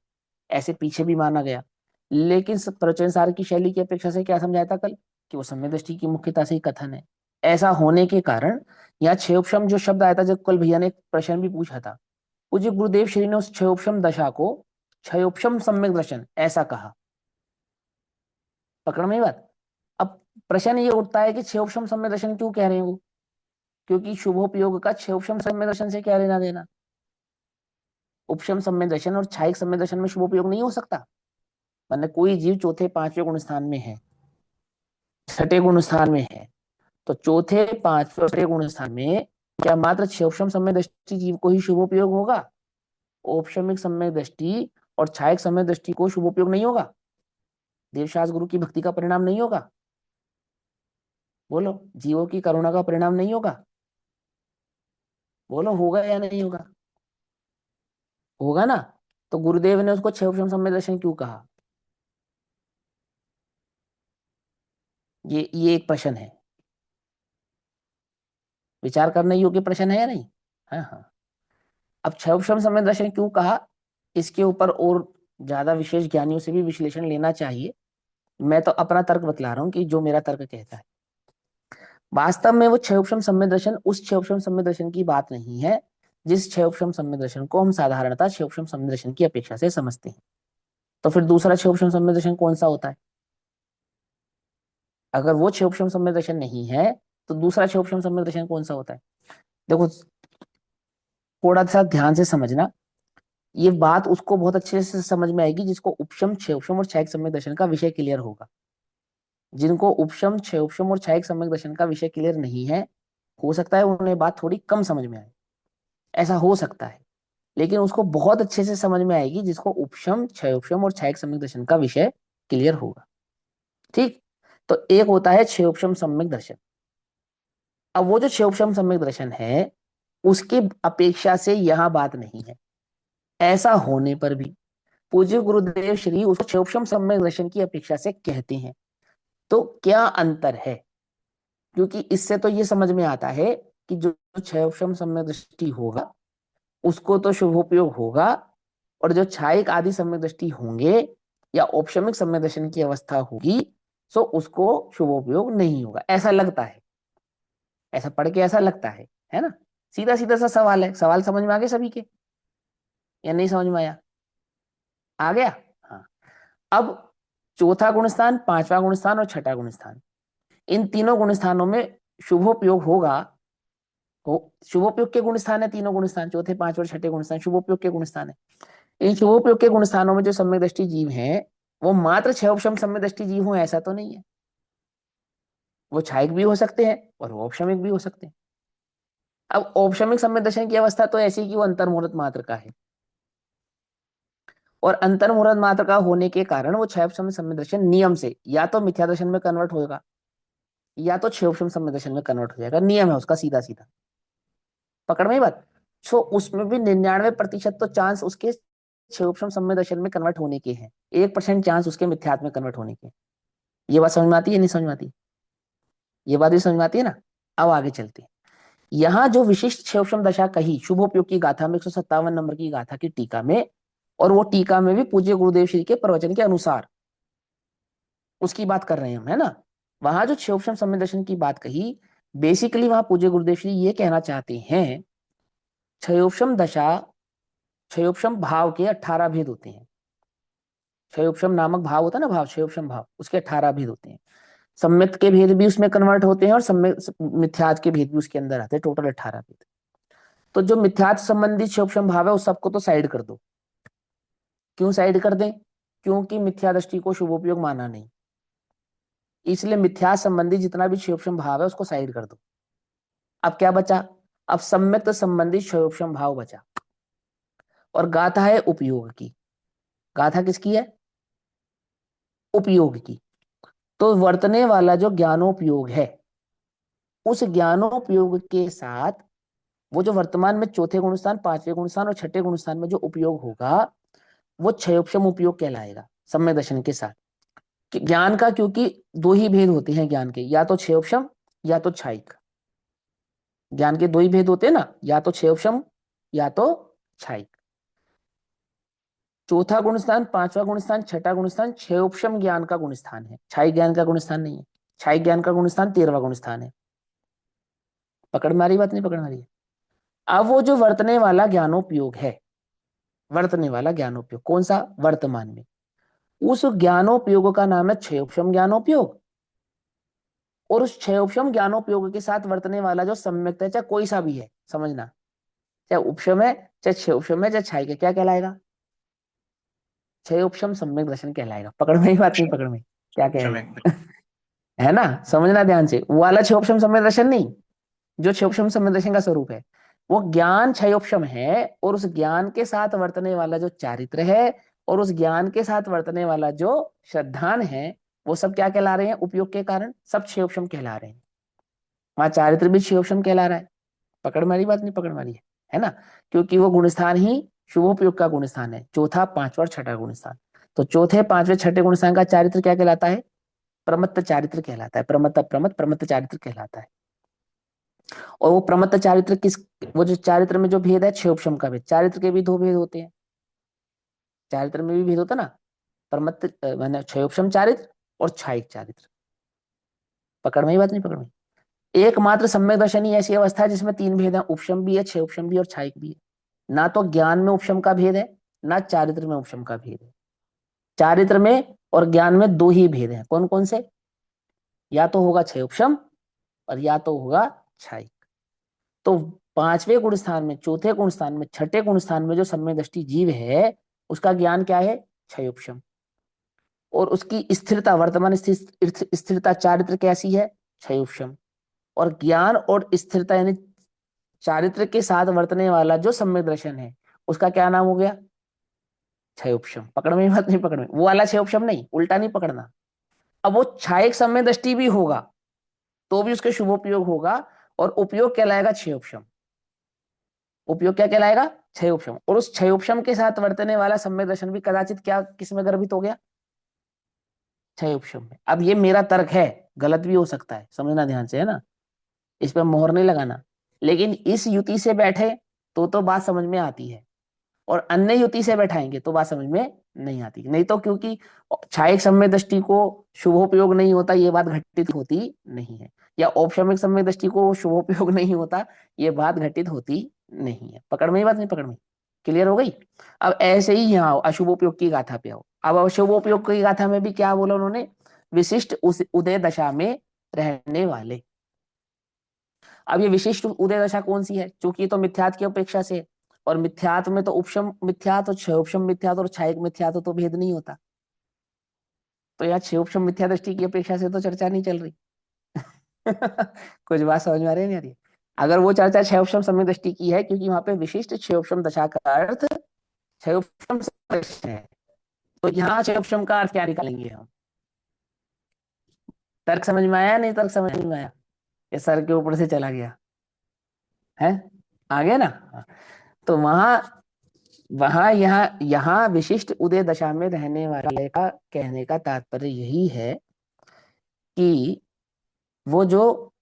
ऐसे पीछे भी माना गया। लेकिन प्रवचन सार की शैली की अपेक्षा से क्या समझाया था कल, कि वो सम्य दृष्टि की मुख्यता से ही कथन है। ऐसा होने के कारण यहाँ क्षयोपम जो शब्द आया था, जब कल भैया ने एक प्रश्न भी पूछा था, पूज्य गुरुदेव श्री ने उस क्षयोपम दशा को क्षयोपम सम्यक दर्शन ऐसा कहा। पकड़ में ये बात? अब प्रश्न ये उठता है कि क्षयोपम सम्यक दर्शन क्यों कह रहे हैं वो? क्योंकि शुभोपयोग का क्षयोपम सम्यक दर्शन से क्या लेना देना? उपशम सम्यक दर्शन और छायिक सम्यक दर्शन में शुभोपयोग नहीं हो सकता। वरना कोई जीव चौथे पांचवें गुण स्थान में है, छठे गुण स्थान में है, तो चौथे पांचवें छठे गुण स्थान में क्या मात्र क्षयोपम सम्यक दृष्टि जीव को ही शुभोपयोग होगा? औपशमिक सम्यक दृष्टि और छायक सम्यक दृष्टि को शुभोपयोग नहीं होगा? देवशास गुरु की भक्ति का परिणाम नहीं होगा? बोलो, जीवों की करुणा का परिणाम नहीं होगा? बोलो, होगा या नहीं होगा? होगा ना। तो गुरुदेव ने उसको क्षयोपम सम्यक दर्शन क्यों कहा? ये एक प्रश्न है, विचार करने योग्य प्रश्न है या नहीं? हाँ हाँ। अब क्षयोपम सम्यक दर्शन क्यों कहा, इसके ऊपर और ज्यादा विशेष ज्ञानियों से भी विश्लेषण लेना चाहिए। मैं तो अपना तर्क बतला रहा हूँ कि जो मेरा तर्क कहता है। वास्तव में वो क्षयोपम सम्यक दर्शन उस क्षयोपम सम्यक दर्शन की बात नहीं है जिस क्षयोपम सम्यक दर्शन को हम साधारणतः क्षयोपम सम्यक दर्शन की अपेक्षा से समझते हैं। तो फिर दूसरा क्षयोपम सम्यक दर्शन कौन सा होता है? अगर वो क्षयोपम सम्यक दर्शन नहीं है तो दूसरा क्षयोपम सम्यक दर्शन कौन सा होता है? देखो, थोड़ा सा ध्यान से समझना, ये बात उसको बहुत अच्छे से समझ में आएगी जिसको उपशम क्षयोपम और छायिक सम्यक दर्शन का विषय क्लियर होगा। जिनको उपशम क्षयोपम और छायिक सम्यक दर्शन का विषय क्लियर नहीं है, हो सकता है उन्हें बात थोड़ी कम समझ में आए, ऐसा हो सकता है, लेकिन उसको बहुत अच्छे से समझ में आएगी जिसको उपशम, क्षयोपशम और छायक सम्यक दर्शन का विषय क्लियर होगा। ठीक, तो एक होता है क्षयोपशम सम्यक दर्शन। अब वो जो क्षयोपशम सम्यक दर्शन है उसकी अपेक्षा से यहां बात नहीं है। ऐसा होने पर भी पूज्य गुरुदेव श्री उसको क्षयोपशम सम्यक दर्शन की अपेक्षा से कहते हैं। तो क्या अंतर है? क्योंकि इससे तो ये समझ में आता है कि जो क्षयोपशम सम्यक दृष्टि होगा उसको तो शुभोपयोग होगा, और जो छायिक आदि सम्यक दृष्टि होंगे या औपशमिक सम्यक दर्शन की अवस्था होगी सो उसको शुभोपयोग नहीं होगा, ऐसा लगता है। ऐसा पढ़ के ऐसा लगता है ना। सीधा सीधा सा सवाल है, सवाल समझ में आ गया सभी के या नहीं समझ में आया? आ गया। हाँ। अब चौथा गुणस्थान, पांचवा गुणस्थान और छठा गुणस्थान, इन तीनों गुणस्थानों में शुभोपयोग होगा। हो शुभोपयोग के गुणस्थान है तीनों गुणस्थान, चौथे पांच और छठे गुणस्थान शुभोपयोग के गुणस्थान है। इन शुभोपयोग के गुणस्थानों में जो सम्यक दृष्टि जीव हैं वो मात्र क्षयोपशम सम्यक दृष्टि जीव हो ऐसा तो नहीं है। वो छायिक भी हो सकते हैं और वो औपशमिक भी हो सकते हैं। अब औपशमिक सम्यक दर्शन की अवस्था तो ऐसी कि वो अंतर्मुहूर्त मात्र का है, और अंतर्मुहूर्त मात्र का होने के कारण वो क्षयोपशम सम्यक दर्शन नियम से या तो मिथ्या दर्शन में कन्वर्ट होगा या तो क्षयोपशम सम्यक दर्शन में कन्वर्ट हो जाएगा, नियम है उसका सीधा सीधा। पकड़ में ही बात। सो उसमें भी 99% तो चांस उसके क्षयोपशम सम्यक दर्शन में कन्वर्ट होने के हैं, 1% चांस उसके मिथ्यात्व में कन्वर्ट होने के हैं। ये बात समझ में आती है नहीं समझ में आती? ये बात भी समझ में आती है ना। अब आगे चलते हैं। यहाँ जो विशिष्ट क्षयोपशम दशा कही शुभोपयोग की गाथा में 157 नंबर की गाथा की टीका में, और वो टीका में भी पूज्य गुरुदेव श्री के प्रवचन के अनुसार उसकी बात कर रहे हैं हम, है ना। वहां जो क्षयोपशम सम्यक दर्शन की बात कही, बेसिकली वहां पूज्य गुरुदेव श्री ये कहना चाहते हैं क्षयोपशम दशा, क्षयोपशम भाव के 18 भेद होते हैं। क्षयोपशम नामक भाव होता है ना, भाव क्षयोपशम भाव, उसके 18 भेद होते हैं। सम्यक के भेद भी उसमें कन्वर्ट होते हैं और सम्यक मिथ्यात के भेद भी उसके अंदर आते हैं, टोटल 18 भेद। तो जो मिथ्यात संबंधी क्षयोपशम भाव है उस सबको तो साइड कर दो। क्यों साइड कर दें? क्योंकि मिथ्या दृष्टि को शुभोपयोग माना नहीं, इसलिए मिथ्या संबंधी जितना भी क्षयोपशम भाव है उसको साइड कर दो। अब क्या बचा? अब सम्यक संबंधी क्षयोपशम भाव बचा, और गाथा है उपयोग की। गाथा किसकी है? उपयोग की। तो वर्तने वाला जो ज्ञानोपयोग है उस ज्ञानोपयोग के साथ वो जो वर्तमान में चौथे गुणस्थान, पांचवें गुणस्थान और छठे गुणस्थान में जो उपयोग होगा वो क्षयोपशम उपयोग कहलाएगा सम्यक दर्शन के साथ। ज्ञान का क्योंकि दो ही भेद होते हैं ज्ञान के, या तो क्षयोपशम या तो छायिक। ज्ञान के दो ही भेद होते हैं ना, या तो क्षयोपशम या तो छायिक। चौथा गुणस्थान, पांचवा गुणस्थान, छठा गुणस्थान क्षयोपशम ज्ञान का गुणस्थान है, छायिक ज्ञान का गुणस्थान नहीं है। छायिक ज्ञान का गुणस्थान 13वां गुणस्थान है। पकड़ मारी बात नहीं पकड़ मारी? अब वो जो वर्तने वाला ज्ञानोपयोग है, वर्तने वाला ज्ञानोपयोग कौन सा? वर्तमान में उस ज्ञानोपयोग का नाम है क्षयोपशम ज्ञानोपयोग। और उस क्षयोपशम ज्ञानोपयोग के साथ वर्तने वाला जो सम्यक है, चाहे कोई सा भी है, समझना, चाहे उपशम है चाहे क्षयोपशम है चाहे छायिक है, क्या कहलाएगा? क्षयोपशम सम्यक दर्शन कहलाएगा। पकड़ में ही बात नहीं पकड़ में? क्या क्षमिक कहेगा? है ना, समझना ध्यान से। वो वाला क्षयोपशम सम्यक दर्शन नहीं, जो क्षयोपशम सम्यक दर्शन का स्वरूप है वो ज्ञान क्षयोपशम है, और उस ज्ञान के साथ वर्तने वाला जो चारित्र है और उस ज्ञान के साथ वर्तने वाला जो श्रद्धान है वो सब क्या कहला रहे हैं? उपयोग के कारण सब क्षयोपशम कहला रहे हैं। वहां चारित्र भी क्षयोपशम कहला रहा है। पकड़ मारी बात नहीं पकड़ मारी? है ना, क्योंकि वो गुणस्थान ही शुभोपयोग का गुणस्थान है, चौथा पांचवा और छठा गुणस्थान। तो चौथे पांचवे छठे गुणस्थान का चारित्र क्या कहलाता है? प्रमत्त चारित्र कहलाता है। प्रमत्त प्रमत्त प्रमत्त चारित्र कहलाता है। और वो प्रमत्त चारित्र किस, वो जो चारित्र में जो भेद है क्षयोपशम का भेद, चारित्र के भी दो भेद होते हैं, चारित्र में भी भेद होता है ना, प्रमत्त मैंने क्षयोपशम चारित्र और छायिक चारित्र। पकड़ में ही बात नहीं पकड़ में? एकमात्र सम्यक दर्शन ही ऐसी अवस्था है जिसमें तीन भेद है, उपशम भी है, क्षयोपशम भी और छायिक भी है। ना तो ज्ञान में उपशम का भेद है, ना चारित्र में उपशम का भेद है। चारित्र में और ज्ञान में दो ही भेद हैं, कौन कौन से? या तो होगा क्षयोपशम और या तो होगा छायिक। तो पांचवें गुण स्थान में, चौथे गुण स्थान में, छठे गुण स्थान में जो सम्यक दृष्टि जीव है उसका ज्ञान क्या है? क्षयोपशम। और उसकी स्थिरता, वर्तमान स्थिरता चारित्र कैसी है? क्षयोपशम। और ज्ञान और स्थिरता यानी चारित्र के साथ वर्तने वाला जो सम्यक दर्शन है, उसका क्या नाम हो गया? क्षय उपशम। पकड़ में बात नहीं? पकड़ में, वो वाला क्षय उपशम नहीं, उल्टा नहीं पकड़ना। अब वो छायक सम्यक दृष्टि भी होगा तो भी उसके शुभोपयोग होगा, और उपयोग कहलाएगा क्षय उपशम। उपयोग क्या कहलाएगा? क्षय उपशम। और उस क्षय उपशम के साथ वर्तने वाला सम्यक दर्शन भी कदाचित क्या किसमें गर्भित हो गया? क्षय उपशम में। अब ये मेरा तर्क है, गलत भी हो सकता है, समझना ध्यान से, है ना, इस पर मोहर नहीं लगाना। लेकिन इस युति से बैठे तो बात समझ में आती है, और अन्य युति से बैठाएंगे तो बात समझ में नहीं आती। नहीं तो क्योंकि छायक सम्यक दृष्टि को शुभोपयोग नहीं होता ये बात घटित होती नहीं है, या औपशमिक सम्यक दृष्टि को शुभोपयोग नहीं होता ये बात घटित होती नहीं है। पकड़ में ही बात नहीं? पकड़ में क्लियर हो गई? अब ऐसे ही यहाँ अशुभोपयोग की गाथा पे आओ। अब अशुभोपयोग की गाथा में भी क्या बोला उन्होंने? विशिष्ट उस उदय दशा में रहने वाले। अब ये विशिष्ट उदय दशा कौन सी है? क्योंकि ये तो मिथ्यात्व की अपेक्षा से, और मिथ्यात्व में तो उपशम मिथ्यात्व और क्षयोपशम मिथ्यात्व और छायक मिथ्यात्व तो भेद नहीं होता। तो यहाँ क्षयोपशम मिथ्या दृष्टि की अपेक्षा से तो चर्चा नहीं चल रही। कुछ बात समझ में आ रही है नहीं आ रही है? अगर वो चर्चा क्षयोपशम सम्यक दृष्टि की है, क्योंकि वहां पे विशिष्ट क्षयोपशम दशा का अर्थ क्षयोपशम सदृश है, तो यहाँ क्षयोपशम का अर्थ क्या निकालेंगे हम? तर्क समझ में आया? नहीं तर्क समझ में आया? ये सर के ऊपर से चला गया है? आ गया ना? हाँ। तो वहां वहां यहाँ यहाँ विशिष्ट उदय दशा में रहने वाले का कहने का तात्पर्य यही है कि वो जो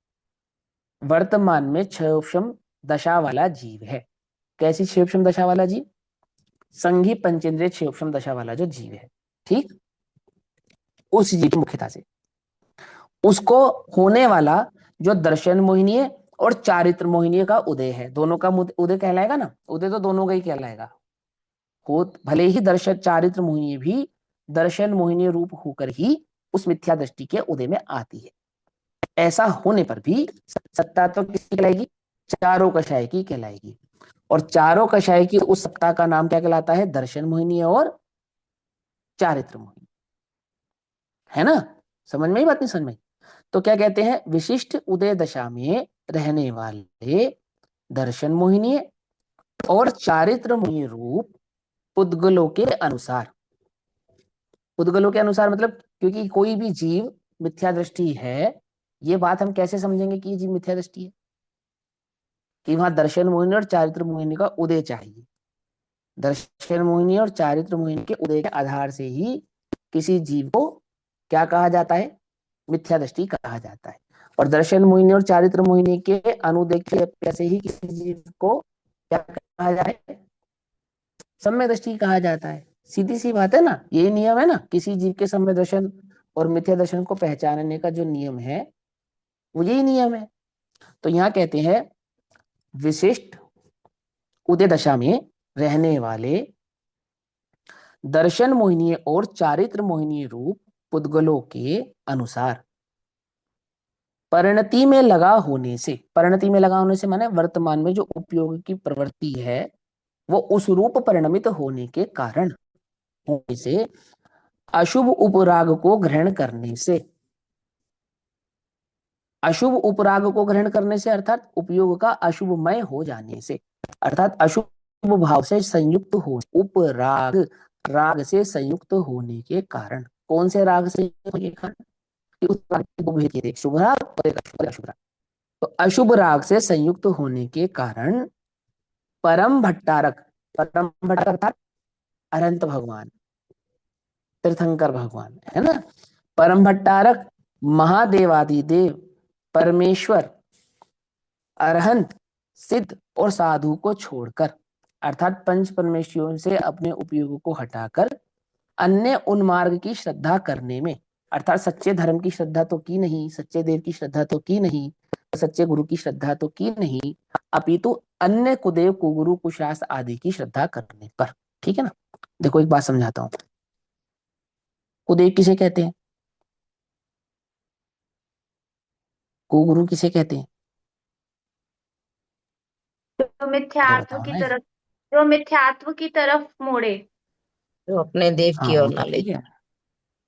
वर्तमान में क्षयोपशम दशा वाला जीव है। कैसी क्षयोपशम दशा वाला जीव? संघी पंचेंद्रिय क्षयोपशम दशा वाला जो जीव है, ठीक, उस जीव की मुख्यता से उसको होने वाला जो दर्शन मोहिनी और चारित्र मोहिनी का उदय है, दोनों का उदय कहलाएगा ना। उदय तो दोनों का ही कहलाएगा। हो भले ही दर्शन चारित्र मोहिनी भी दर्शन मोहिनी रूप होकर ही उस मिथ्या दृष्टि के उदय में आती है। ऐसा होने पर भी सत्ता तो किसकी कहलाएगी? चारों कषाय की कहलाएगी। और चारों कषाय की उस सत्ता का नाम क्या कहलाता है? दर्शन मोहिनी और चारित्र मोहिनी, है ना? समझ में ही बात नहीं? समझ में? तो क्या कहते हैं? विशिष्ट उदय दशा में रहने वाले दर्शन मोहिनी और चारित्र मोहिनी रूप पुद्गलों के अनुसार। पुद्गलों के अनुसार मतलब, क्योंकि कोई भी जीव मिथ्या दृष्टि है, ये बात हम कैसे समझेंगे कि ये जीव मिथ्या दृष्टि है? कि वहां दर्शन मोहिनी और चारित्र मोहिनी का उदय चाहिए। दर्शन मोहिनी और चारित्र मोहिनी के उदय के आधार से ही किसी जीव को क्या कहा जाता है? मिथ्या दृष्टि कहा जाता है। और दर्शन मोहिनी और चारित्र मोहिनी के अनुदय की अपेक्षा से ही किसी जीव को क्या कहा जाए? सम्यक दृष्टि कहा जाता है। सीधी सी बात है ना, यही नियम है ना, किसी जीव के सम्यक दर्शन और मिथ्या दर्शन को पहचानने का जो नियम है वो यही नियम है। तो यहाँ कहते हैं विशिष्ट उदय दशा में रहने वाले दर्शन मोहिनी और चारित्र मोहिनी रूप पुद्गलों के अनुसार परिणति में लगा होने से, परिणति में लगा होने से माने वर्तमान में जो उपयोग की प्रवृत्ति है वो उस रूप परिणमित होने के कारण होने से, अशुभ उपराग को ग्रहण करने से, अशुभ उपराग को ग्रहण करने से अर्थात उपयोग का अशुभमय हो जाने से, अर्थात अशुभ भाव से संयुक्त हो, उपराग राग से संयुक्त होने के कारण। कौन से राग से होने के कारण? कि उस राग के दो भेद थे, एक शुभ राग और एक अशुभ राग। तो अशुभ राग से संयुक्त होने के कारण परम भट्टारक, परम भट्टारक अर्थात अनंत भगवान, तीर्थंकर भगवान, है ना, परम भट्टारक महादेवादिदेव परमेश्वर अरहंत सिद्ध और साधु को छोड़कर, अर्थात पंच परमेश्वरों से अपने उपयोग को हटाकर अन्य उन्मार्ग की श्रद्धा करने में, अर्थात सच्चे धर्म की श्रद्धा तो की नहीं, सच्चे देव की श्रद्धा तो की नहीं, सच्चे गुरु की श्रद्धा तो की नहीं, अपितु अन्य कुदेव कुगुरु कुशास्त्र आदि की श्रद्धा करने पर। ठीक है ना? देखो एक बात समझाता हूं। कुदेव किसे कहते हैं? कुगुरु किसे कहते हैं? जो अरे मिथ्यात्व बताओ की ना। तरफ जो मिथ्यात्व की तरफ मोड़े। जो अपने देव हाँ की वो ओर तो न ले ठीक है। जाए।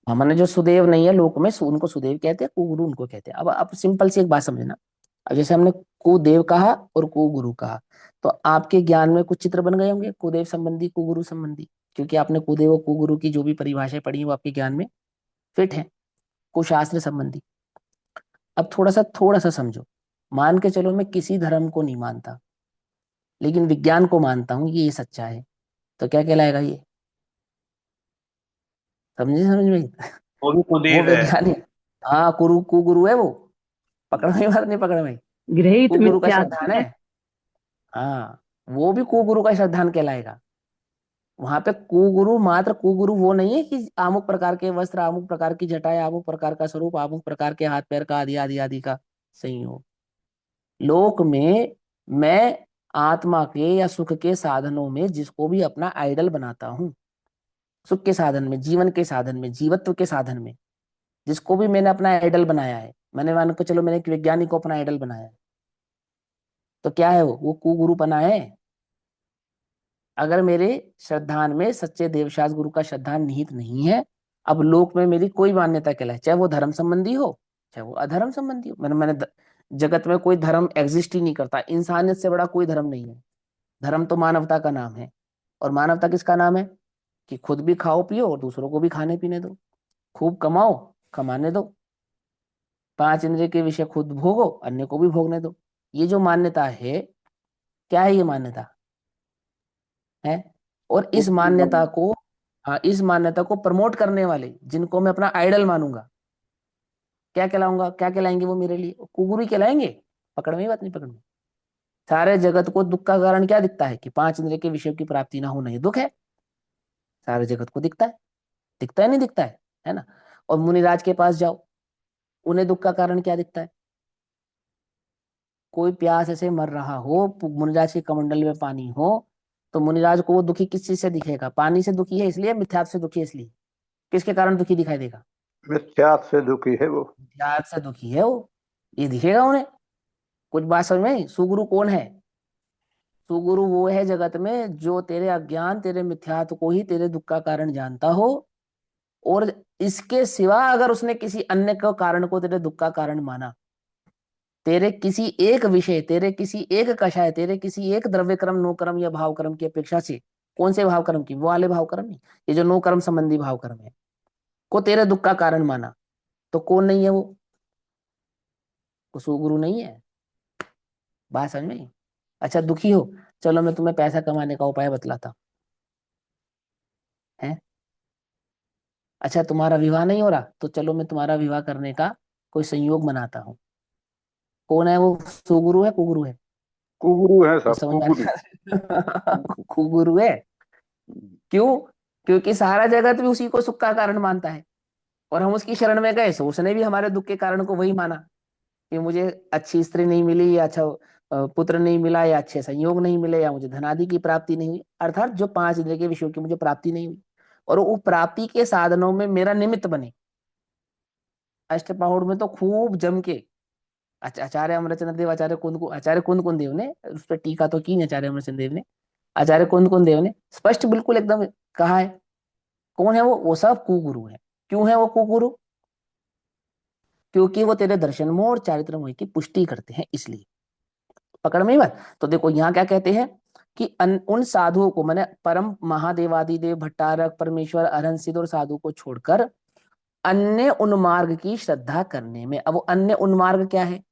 हमने जो सुदेव नहीं है लोक में, उनको सुदेव कहते हैं, कुगुरु उनको कहते हैं। अब सिंपल सी एक बात समझना, अब जैसे हमने कुदेव कहा और कुगुरु कहा, तो आपके ज्ञान में कुछ चित्र बन गए होंगे, कुदेव संबंधी कुगुरु संबंधी, क्योंकि आपने कुदेव और कुगुरु की जो भी परिभाषाएं पढ़ी वो आपके ज्ञान में फिट है, कुशास्त्र संबंधी। अब थोड़ा सा समझो, मान के चलो मैं किसी धर्म को नहीं मानता, लेकिन विज्ञान को मानता हूँ ये सच्चा है, तो क्या कहलाएगा ये? समझे समझ में? वो भी वो कुदेव है। वैज्ञानिक, हाँ, कुगुरु है वो। पकड़ में बात नहीं पकड़ में? गृहीत कुगुरु का मिथ्यात्व श्रद्धान है। है। हाँ, वो भी कुगुरु का श्रद्धान कहलाएगा। वहां पे कुगुरु, मात्र कुगुरु वो नहीं है कि अमुक प्रकार के वस्त्र, अमुक प्रकार की जटाएं, अमुक प्रकार का स्वरूप, अमुक प्रकार के हाथ पैर का आदि आदि आदि का संयोग। लोक में मैं आत्मा के या सुख के साधनों में जिसको भी अपना आइडल बनाता हूँ, सुख के साधन में, जीवन के साधन में, जीवत्व के साधन में, जिसको भी मैंने अपना आइडल बनाया है, मैंने मान के चलो मैंने एक वैज्ञानिक को अपना आइडल बनाया है, तो क्या है वो कुगुरु बना है। अगर मेरे श्रद्धान में सच्चे देवशास गुरु का श्रद्धान निहित नहीं है, अब लोक में मेरी कोई मान्यता कहलाए, चाहे वो धर्म संबंधी हो चाहे वो अधर्म संबंधी हो। जगत में कोई धर्म एग्जिस्ट ही नहीं करता, इंसानियत से बड़ा कोई धर्म नहीं है। धर्म तो मानवता का नाम है, और मानवता किसका नाम है? कि खुद भी खाओ पियो और दूसरों को भी खाने पीने दो, खूब कमाओ, कमाने दो, पांच इंद्रिय के विषय खुद भोगो, अन्य को भी भोगने दो। ये जो मान्यता है, क्या है ये मान्यता? है। और इस मान्यता को, हाँ, इस मान्यता को प्रमोट करने वाले जिनको मैं अपना आइडल मानूंगा, क्या कहलाऊंगा, क्या कहलाएंगे वो मेरे लिए? कुगुरु ही कहलाएंगे। पकड़ में ही बात नहीं पकड़ में? सारे जगत को दुख का कारण क्या दिखता है? कि पांच इंद्रिय के विषयों की प्राप्ति ना होना, ये दुख है। सारे जगत को दिखता है, दिखता है नहीं दिखता है ना? और मुनिराज के पास जाओ, उन्हें दुख का कारण क्या दिखता है? कोई प्यास से मर रहा हो, मुनिराज के कमंडल में पानी हो, तो मुनिराज को वो दुखी किस चीज से दिखेगा? पानी से दुखी है इसलिए, मिथ्यात्व से दुखी है इसलिए? किसके कारण दुखी दिखाई देगा? मिथ्यात्व से दुखी है वो। मिथ्यात्व से दुखी है वो, ये दिखेगा उन्हें। कुछ बात समझ में आई? सुगुरु कौन है? सुगुरु वो है जगत में जो तेरे अज्ञान, तेरे मिथ्यात्व को ही तेरे दुख का कारण जानता हो, और इसके सिवा अगर उसने किसी अन्य को कारण को तेरे दुख का कारण माना, तेरे किसी एक विषय, तेरे किसी एक कषाय, तेरे किसी एक द्रव्य कर्म, नो कर्म या भाव कर्म की अपेक्षा से, कौन से भाव कर्म की? वो वाले भाव कर्म नहीं, ये जो नो कर्म संबंधी भाव कर्म है, को तेरे दुख का कारण माना, तो कौन नहीं है वो सुगुरु नहीं है। बात समझ में आई? अच्छा, दुखी हो, चलो मैं तुम्हें पैसा कमाने का उपाय बतलाता है। अच्छा, तुम्हारा विवाह नहीं हो रहा, तो चलो मैं तुम्हारा विवाह करने का कोई संयोग बनाता हूँ। कौन है वो? सुगुरु है कुगुरु है? कुगुरु है कुछ सब, समझ में कुगुरु। आ कुगुरु है। क्यों? क्योंकि सारा जगत भी उसी को सुख का कारण मानता है, और हम उसकी शरण में गए, सो उसने भी हमारे दुख के कारण को वही माना, कि मुझे अच्छी स्त्री नहीं मिली, या अच्छा पुत्र नहीं मिला, या अच्छे संयोग नहीं मिले, या मुझे धनादि की प्राप्ति नहीं हुई, अर्थात जो पांच इंद्रिय के विषयों की मुझे प्राप्ति नहीं हुई, और वो प्राप्ति के साधनों में मेरा निमित्त बने। अष्टपहूड़ में तो खूब जम के आचार्य अमरचंद्र देव, आचार्य कुंद कुंद देव ने उस पर टीका तो की नहीं, आचार्य अमरचंद्र देव ने, आचार्य कुंद कुंद देव ने स्पष्ट बिल्कुल एकदम कहा है। कौन है वो? सब कुगुरु है। क्यों है वो कुगुरु? क्योंकि वो तेरे दर्शन मोह और चारित्र मोह की पुष्टि करते हैं, इसलिए। पकड़ में ही बात? तो देखो यहाँ क्या कहते हैं, कि उन साधुओं को, मैंने परम महादेवादिदेव भट्टारक परमेश्वर अरहंत सिद्ध और साधु को छोड़कर अन्य उन्मार्ग की श्रद्धा करने में। अब वो अन्य उन्मार्ग क्या है?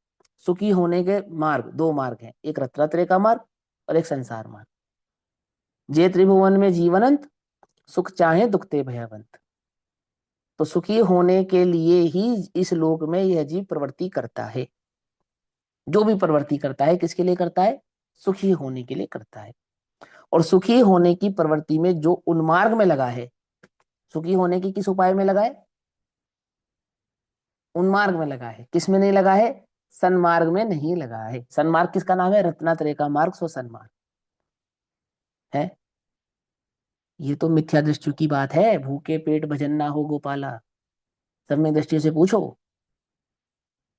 सुखी होने के मार्ग दो मार्ग हैं, एक रत्नात्रय का मार्ग और एक संसार मार्ग। जे त्रिभुवन में जीवनंत, सुख चाहे दुखते भयवंत। तो सुखी होने के लिए ही इस लोक में यह जीव प्रवृत्ति करता है। जो भी प्रवृत्ति करता है किसके लिए करता है? सुखी होने के लिए करता है। और सुखी होने की प्रवृत्ति में जो उन्मार्ग में लगा है, सुखी होने की किस उपाय में लगा है? उन्मार्ग में लगा है। किस में नहीं लगा है? सन्मार्ग में नहीं लगा है। सन्मार्ग किसका नाम है? रत्नात्रय का मार्ग, सो सन्मार्ग है। ये तो मिथ्या दृष्टि की बात है, भूखे पेट भजन ना हो गोपाला। सम्यक दृष्टि से पूछो,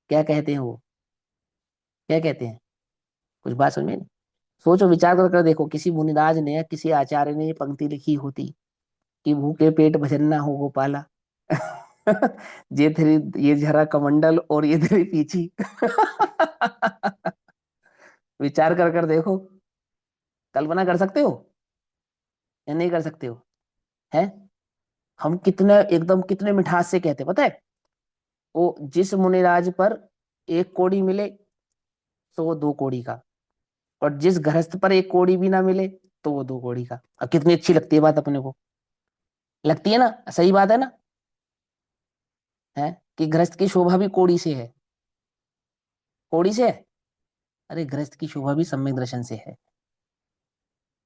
क्या कहते हैं वो? क्या कहते हैं? कुछ बात समझ में नहीं? सोचो, विचार कर देखो, किसी मुनिराज ने या किसी आचार्य ने ये पंक्ति लिखी होती कि भूखे पेट भजन ना हो गोपाला ये तेरी, ये जरा कमंडल और ये तेरी पीछी। विचार कर कर देखो, कल्पना कर सकते हो या नहीं कर सकते हो? है, हम कितने एकदम कितने मिठास से कहते हैं, पता है? वो जिस मुनिराज पर एक कोड़ी मिले तो वो 2 कोड़ी का, और जिस गृहस्थ पर एक कोड़ी भी ना मिले तो वो 2 कोड़ी का। अब कितनी अच्छी लगती है बात अपने को, लगती है ना? सही बात है ना? है कि गृहस्थ की शोभा भी कोड़ी से है, कोड़ी से है। अरे गृहस्थ की शोभा भी सम्यक दर्शन से है,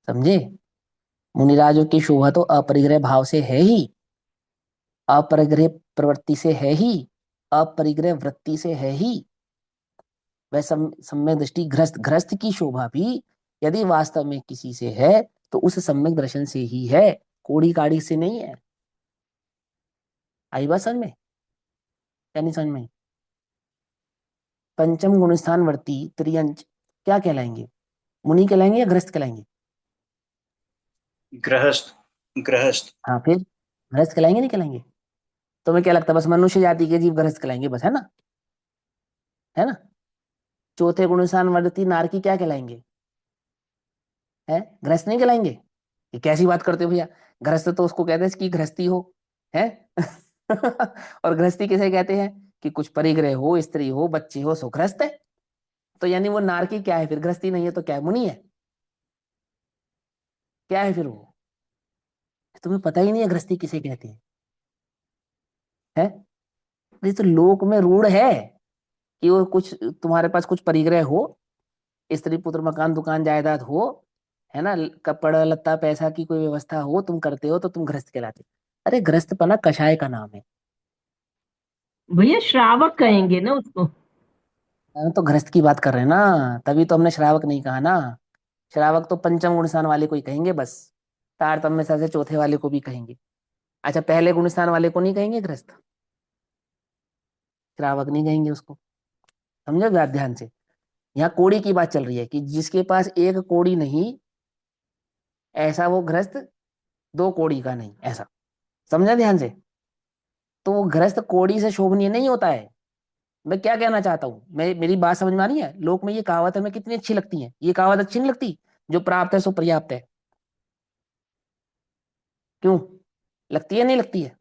समझे? मुनिराजों की शोभा तो अपरिग्रह भाव से है ही, अपरिग्रह प्रवृत्ति से है ही, अपरिग्रह वृत्ति से है ही। वह सम्यक दृष्टि गृहस्थ, गृहस्थ की शोभा भी यदि वास्तव में किसी से है तो उस सम्यक दर्शन से ही है, कोड़ी काड़ी से नहीं है। आई बात समझ में या नहीं समझ में? पंचम गुण स्थान वर्ती त्रियंच क्या कहलाएंगे? मुनि कहलाएंगे या गृहस्थ कहलाएंगे? गृहस्थ। गृहस्थ। हाँ फिर गृहस्थ कहलाएंगे नहीं कहलाएंगे? तुम्हें क्या लगता है बस मनुष्य जाति के जीव गृहस्थ कहलाएंगे बस, है ना? है ना? चौथे गुण स्थान वर्ती नारकी क्या कहलाएंगे? है, गृहस्थ नहीं कहलाएंगे? ये कैसी बात करते हो भैया? गृहस्थ तो उसको कहते हैं कि गृहस्थी हो, है। और गृहस्थी किसे कहते हैं? कि कुछ परिग्रह हो, स्त्री हो, बच्चे हो, सो गृहस्थ है। तो यानी वो नारकी क्या है फिर? गृहस्थी नहीं है तो क्या है? मुनि है? क्या है फिर वो? तुम्हें पता ही नहीं है गृहस्थी किसे कहते हैं? है, ये तो लोक में रूढ़ है कि वो कुछ तुम्हारे पास कुछ परिग्रह हो, स्त्री पुत्र मकान दुकान जायदाद हो, है ना, कपड़ा लत्ता पैसा की कोई व्यवस्था हो, तुम करते हो तो तुम गृहस्थ कहलाते। अरे गृहस्थपना कषाय का नाम है। भैया श्रावक कहेंगे ना उसको। हम तो गृहस्थ की बात कर रहे हैं ना, तभी तो हमने श्रावक नहीं कहा ना। श्रावक तो पंचम गुण स्थान वाले को ही कहेंगे बस, तारतम्य से चौथे वाले को भी कहेंगे। अच्छा, पहले गुण स्थान वाले को नहीं कहेंगे गृहस्थ? श्रावक नहीं कहेंगे उसको, समझो बात ध्यान से। यहाँ कोड़ी की बात चल रही है कि जिसके पास एक कोड़ी नहीं, ऐसा वो गृहस्थ, 2 कोड़ी का नहीं, ऐसा। समझा ध्यान से? तो वो गृहस्थ कोड़ी से शोभनीय नहीं होता है। मैं क्या कहना चाहता हूँ, मैं, मेरी बात समझ में आ रही है? लोक में ये कहावत हमें कितनी अच्छी लगती है, ये कहावत अच्छी नहीं लगती? जो प्राप्त है सो पर्याप्त है। क्यों लगती है, नहीं लगती है?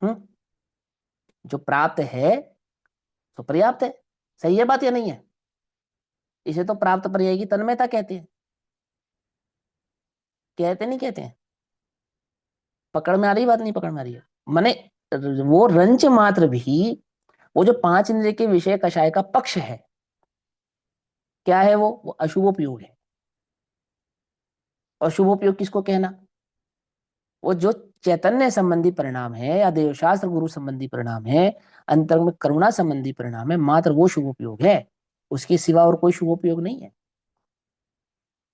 हम्म, जो प्राप्त है सो पर्याप्त है। सही है बात या नहीं है? इसे तो प्राप्त पर्याय की तन्मयता कहते हैं। कहते नहीं कहते हैं? पकड़ में आ रही बात, नहीं पकड़ में आ रही है? माने वो रंच मात्र भी, वो जो 5 इंद्रिय के विषय कषाय का पक्ष है, क्या है वो अशुभोपयोग है। अशुभोपयोग किसको कहना? वो जो चैतन्य संबंधी परिणाम है या देवशास्त्र गुरु संबंधी परिणाम है, अंतर में करुणा संबंधी परिणाम है, मात्र वो शुभोपयोग है। उसके सिवा और कोई शुभोपयोग नहीं है,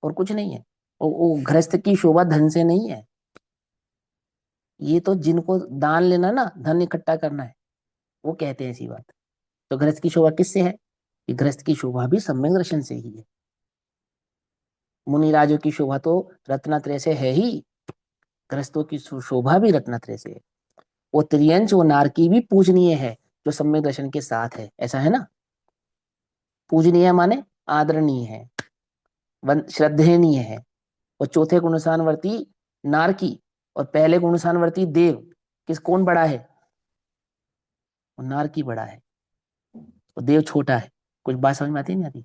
और कुछ नहीं है। वो गृहस्थ की शोभा धन से नहीं है। ये तो जिनको दान लेना ना, धन इकट्ठा करना है, वो कहते हैं ऐसी बात। तो गृहस्थ की शोभा किससे है? कि गृहस्थ की शोभा भी सम्यक दर्शन से ही है। मुनिराजों की शोभा तो रत्नत्रय से है ही, गृहस्थों की शोभा भी रत्नत्रय से है। वो त्रियंच, वो नारकी भी पूजनीय है जो सम्यक दर्शन के साथ है, ऐसा है ना? पूजनीय माने आदरणीय है, श्रद्धेयनीय है। और चौथे गुणस्थानवर्ती नारकी, और पहले गुणस्थानवर्ती देव, किस कौन बड़ा है? वो नारकी बड़ा है, वो देव छोटा है। कुछ बात समझ में आती नहीं आती?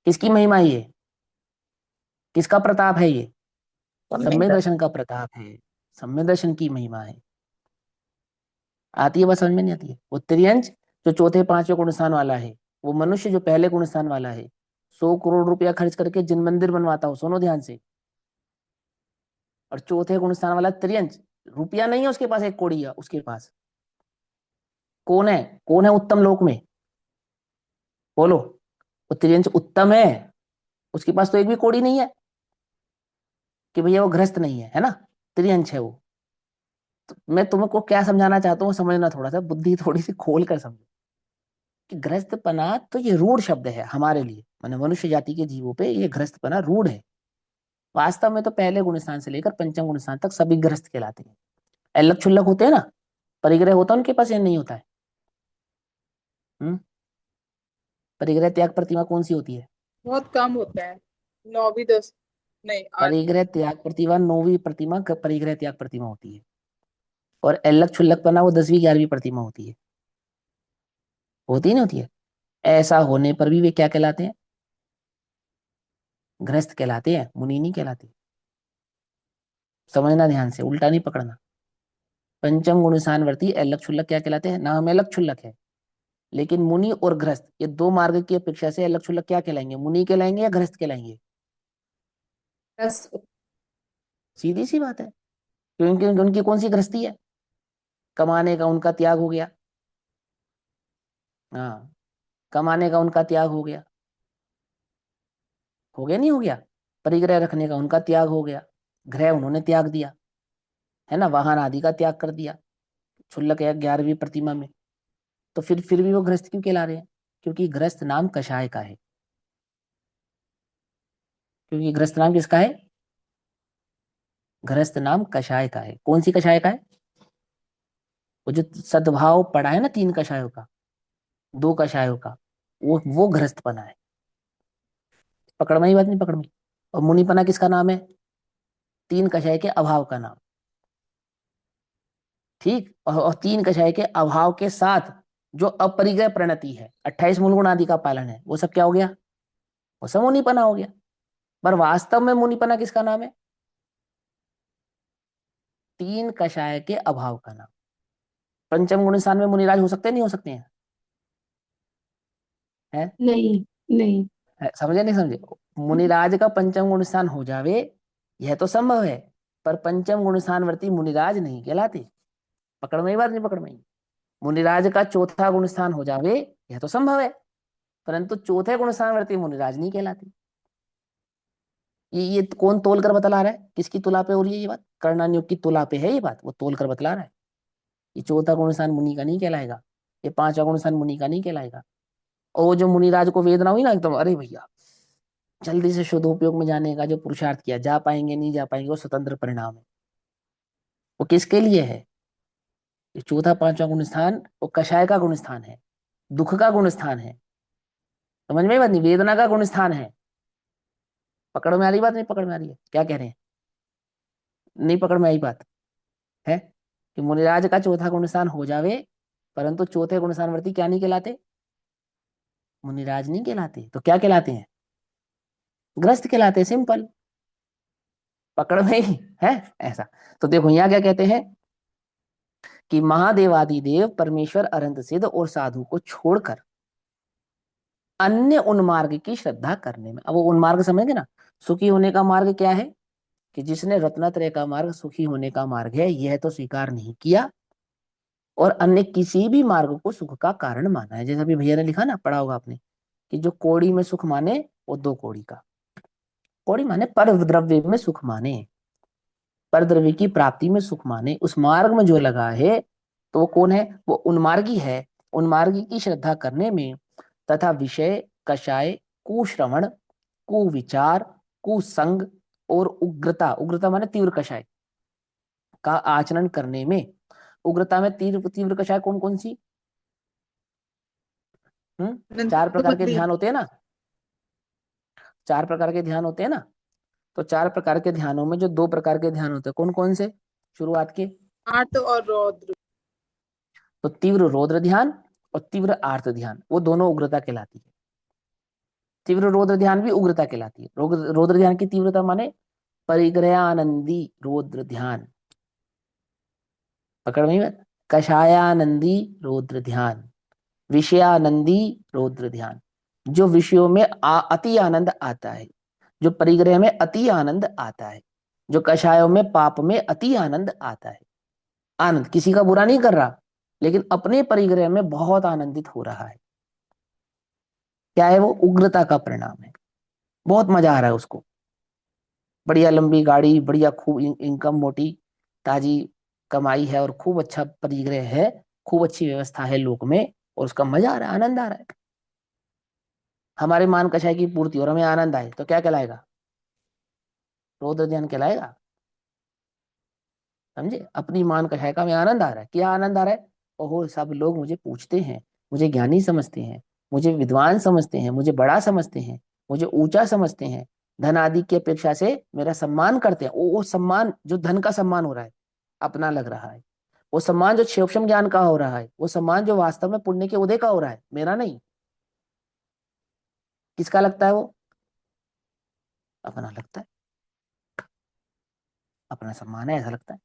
किसकी महिमा है ये? किसका प्रताप है ये? सम्यक दर्शन का प्रताप है, सम्यक दर्शन की महिमा है। आती है, बस समझ में नहीं आती है? वो त्रियंच जो चौथे पांचवें गुण स्थान वाला है, वो मनुष्य जो पहले गुण स्थान वाला है, 100 करोड़ रुपया खर्च करके जिन मंदिर बनवाता हो, सुनो ध्यान से। और चौथे गुण स्थान वाला त्रियंच, रुपया नहीं है उसके पास, 1 कोड़ी है उसके पास। कौन है? कौन है उत्तम लोक में? बोलो। वो त्रियंच उत्तम है, उसके पास तो 1 भी कोड़ी नहीं है, कि भैया वो गृहस्थ नहीं है, है ना? त्रियंच है वो। तो मैं तुमको क्या समझाना चाहता हूँ, समझना, थोड़ा सा बुद्धि थोड़ी सी खोल कर समझो। कि गृहस्थपना तो ये रूढ़ शब्द है हमारे लिए, माने मनुष्य जाति के जीवों पे ये गृहस्थपना रूढ़ है। वास्तव में तो पहले गुण स्थान से लेकर पंचम गुण स्थान तक सभी गृहस्थ कहलाते हैं। एल्लक छुल्लक होते हैं ना, परिग्रह होता है उनके पास या नहीं होता है? हम्म परिग्रह त्याग प्रतिमा कौन सी होती है? बहुत कम होता है, 9वीं 10, नहीं 8। परिग्रह त्याग प्रतिमा 9वीं प्रतिमा परिग्रह त्याग प्रतिमा होती है, और एल्लक छुल्लक पना वो 10वीं 11वीं प्रतिमा होती है। होती नहीं होती है? ऐसा होने पर भी वे क्या कहलाते हैं? गृहस्थ कहलाते हैं, मुनि नहीं कहलाते। समझना ध्यान से, उल्टा नहीं पकड़ना। पंचम गुण वर्ती एल्लक छुल्लक क्या कहलाते हैं? नाम एल्लक छुल्लक है, लेकिन मुनि और गृहस्थ ये दो मार्ग की अपेक्षा से एल्लक छुल्लक क्या कहलाएंगे? मुनि कहलाएंगे या गृहस्थ कहलाएंगे? बस सीधी सी बात है, क्योंकि उनकी कौन सी गृहस्थी है? कमाने का उनका त्याग हो गया। हाँ, कमाने का उनका त्याग हो गया। हो गया नहीं हो गया? परिग्रह रखने का उनका त्याग हो गया, गृह उन्होंने त्याग दिया, है ना, वाहन आदि का त्याग कर दिया, क्षुल्लक है 11वीं प्रतिमा में। तो फिर भी वो गृहस्थ क्यों कहला रहे हैं? क्योंकि गृहस्थ नाम कषाय का है। क्योंकि गृहस्थ नाम किसका है? गृहस्थ नाम कषाय का है। कौन सी कषाय का है? वो जो सद्भाव पढ़ा है ना, 3 कषायों का, 2 कषायों का, वो गृहस्थपना है। पकड़ में ही बात नहीं? पकड़ में। और मुनिपना किसका नाम है? 3 कषाय के अभाव का नाम। ठीक, और 3 कषाय के अभाव के साथ जो अपरिग्रह प्रणति है, 28 मूल गुण आदि का पालन है, वो सब क्या हो गया? वो सब मुनिपना हो गया। पर वास्तव में मुनिपना किसका नाम है? 3 कषाय के अभाव का नाम। पंचम गुण स्थान में मुनिराज हो सकते हैं, नहीं हो सकते हैं? है? नहीं नहीं। समझे नहीं समझे? मुनिराज का पंचम गुण स्थान हो जावे, यह तो संभव है, पर पंचम गुण स्थान वर्ती मुनिराज नहीं कहलाते। पकड़ में ही बात नहीं? पकड़ में ही। मुनिराज का चौथा गुण स्थान हो जावे, यह तो संभव है, परंतु चौथे गुण स्थान वर्ती मुनिराज नहीं कहलाते। ये कौन तोल कर बतला रहा है? किसकी तुला पे हो रही है ये बात? कर्णानियोग की तुला पे है ये बात, वो तोल कर बतला रहा है। ये चौथा गुण स्थान मुनि का नहीं कहलाएगा, ये 5वां गुण स्थान मुनि का नहीं कहलाएगा। और वो जो मुनिराज को वेदना हुई ना एकदम, अरे भैया जल्दी से शुद्ध उपयोग में जाने का जो पुरुषार्थ किया, जा पाएंगे नहीं जा पाएंगे वो स्वतंत्र परिणाम है। वो किसके लिए है? ये चौथा 5वां गुण स्थान वो कषाय का गुण स्थान है, दुख का गुण स्थान है। समझ में बात नहीं? वेदना का गुण स्थान है। पकड़ में आ रही बात? नहीं पकड़ में आ रही है? क्या कह रहे हैं? नहीं पकड़ में आई बात? है कि मुनिराज का चौथा गुण स्थान हो जावे, परंतु चौथे गुण स्थान वर्ती क्या नहीं कहलाते? मुनिराज नहीं कहलाते। तो क्या कहलाते हैं? ग्रस्त कहलाते हैं, सिंपल। पकड़ में ही है ऐसा। तो देखो यहाँ क्या कहते हैं कि महादेवादिदेव परमेश्वर अनंत सिद्ध और साधु को छोड़कर अन्य उन्मार्ग की श्रद्धा करने में। अब वो उन्मार्ग समझेंगे ना, सुखी होने का मार्ग क्या है? कि जिसने रत्नत्रय का मार्ग सुखी होने का मार्ग है यह तो स्वीकार नहीं किया, और अन्य किसी भी मार्ग को सुख का कारण माना है। जैसा अभी भैया ने लिखा ना, पढ़ा होगा आपने, कि जो कौड़ी में सुख माने वो 2 कौड़ी का। कौड़ी माने पर द्रव्य में सुख माने, पर द्रव्य की प्राप्ति में सुख माने, उस मार्ग में जो लगा है, तो वो कौन है? वो उन्मार्गी है। उन्मार्गी की श्रद्धा करने में तथा विषय कषाय कुश्रवण कुविचार कुसंग और उग्रता, उग्रता माने तीव्र कषाय का आचरण करने में। उग्रता में तीव्र तीव्र कषाय कौन कौन सी? 4 प्रकार के नंदुपति। ध्यान होते हैं ना, 4 प्रकार के ध्यान होते हैं ना। तो 4 प्रकार के ध्यानों में जो 2 प्रकार के ध्यान होते हैं, कौन कौन से शुरुआत के? आर्त और रौद्र। तो तीव्र रौद्र ध्यान और तीव्र आर्त ध्यान, वो दोनों उग्रता कहलाती है। तीव्र रौद्र ध्यान भी उग्रता कहलाती है। रौद्र ध्यान की तीव्रता माने परिग्रहानंदी रौद्र ध्यान। पकड़ में बात? कषायानंदी रौद्र ध्यान, विषयानंदी रौद्र ध्यान, जो विषयों में अति आनंद आता है, जो परिग्रह में अति आनंद आता है, जो कषायों में पाप में अति आनंद आता है। आनंद किसी का बुरा नहीं कर रहा, लेकिन अपने परिग्रह में बहुत आनंदित हो रहा है। क्या है वो? उग्रता का परिणाम है। बहुत मजा आ रहा है उसको, बढ़िया लंबी गाड़ी, बढ़िया खूब इनकम, मोटी ताजी कमाई है, और खूब अच्छा परिग्रह है, खूब अच्छी व्यवस्था है लोक में, और उसका मजा आ रहा है, आनंद आ रहा है। हमारे मान कषाय की पूर्ति और हमें आनंद आए तो क्या कहलाएगा? रौद्र ध्यान कहलाएगा। समझे? अपनी मान कषाय का में आनंद आ रहा है। क्या आनंद आ रहा है? ओहो, सब लोग मुझे पूछते हैं, मुझे ज्ञानी समझते हैं, मुझे विद्वान समझते हैं, मुझे बड़ा समझते हैं, मुझे ऊंचा समझते हैं, धन आदि की अपेक्षा से मेरा सम्मान करते हैं। वो सम्मान जो धन का सम्मान हो रहा है, अपना लग रहा है। वो सम्मान जो क्षेपशम ज्ञान का हो रहा है, वो सम्मान जो वास्तव में पुण्य के उदय का हो रहा है, मेरा नहीं। किसका लगता है वो? अपना लगता है, अपना सम्मान है, ऐसा लगता है।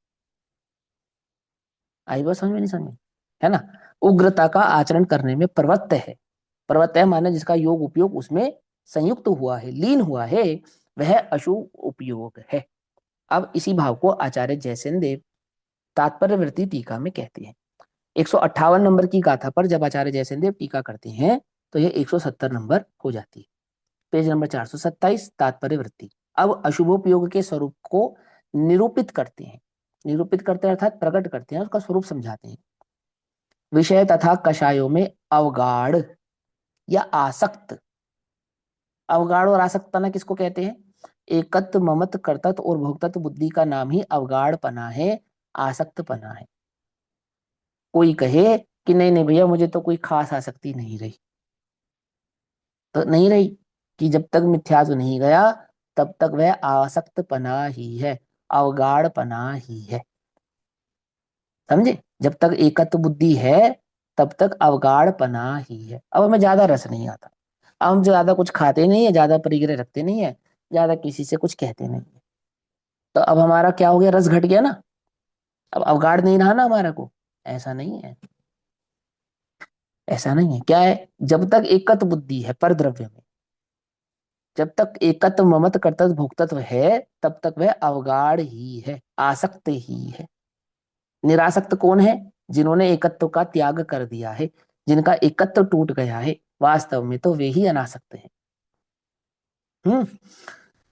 आई बात समझ में? नहीं समझ में? है ना? उग्रता का आचरण करने में प्रवृत्त है। प्रवृत्त है माने जिसका योग उपयोग उसमें संयुक्त हुआ है, लीन हुआ है, वह अशुभ उपयोग है। अब इसी भाव को आचार्य जयसेन देव तात्पर्य वृत्ति टीका में कहते हैं। 158 नंबर की गाथा पर जब आचार्य जयसेन देव टीका करते हैं तो यह 170 नंबर हो जाती है। पेज नंबर 427, तात्पर्य वृत्ति। अब अशुभोपयोग के स्वरूप को निरूपित करते हैं। निरूपित करते हैं अर्थात प्रकट करते हैं, उसका स्वरूप समझाते हैं। विषय तथा कषायों में अवगाढ़ या आसक्त। अवगाढ़ और आसक्तना किसको कहते हैं? एकत्व, ममत्व, कर्तृत्व और भोक्तत्व बुद्धि का नाम ही अवगाढ़पना है, आसक्तपना है। कोई कहे कि नहीं नहीं भैया, मुझे तो कोई खास आसक्ति नहीं रही, तो नहीं रही कि जब तक मिथ्यात्व नहीं गया तब तक वह आसक्तपना ही है, अवगाढ़पना ही है। समझे? जब तक एकत्व बुद्धि है तब तक अवगाढ़पना ही है। अब हमें ज्यादा रस नहीं आता, अब हम ज्यादा कुछ खाते नहीं है, ज्यादा परिग्रह रखते नहीं है, ज्यादा किसी से कुछ कहते नहीं है, तो अब हमारा क्या हो गया? रस घट गया ना। अब अवगाढ़ नहीं रहा ना हमारा को। ऐसा नहीं है, ऐसा नहीं है। क्या है? जब तक एकत्व बुद्धि है पर द्रव्य में, जब तक एकत्व ममत्व कर्तव्य भोक्तत्व है तब तक वह अवगाढ़ ही है, आसक्त ही है। निरासक्त कौन है? जिन्होंने एकत्व का त्याग कर दिया है, जिनका एकत्व टूट गया है, वास्तव में तो वे ही अनासक्त हैं। हम्म।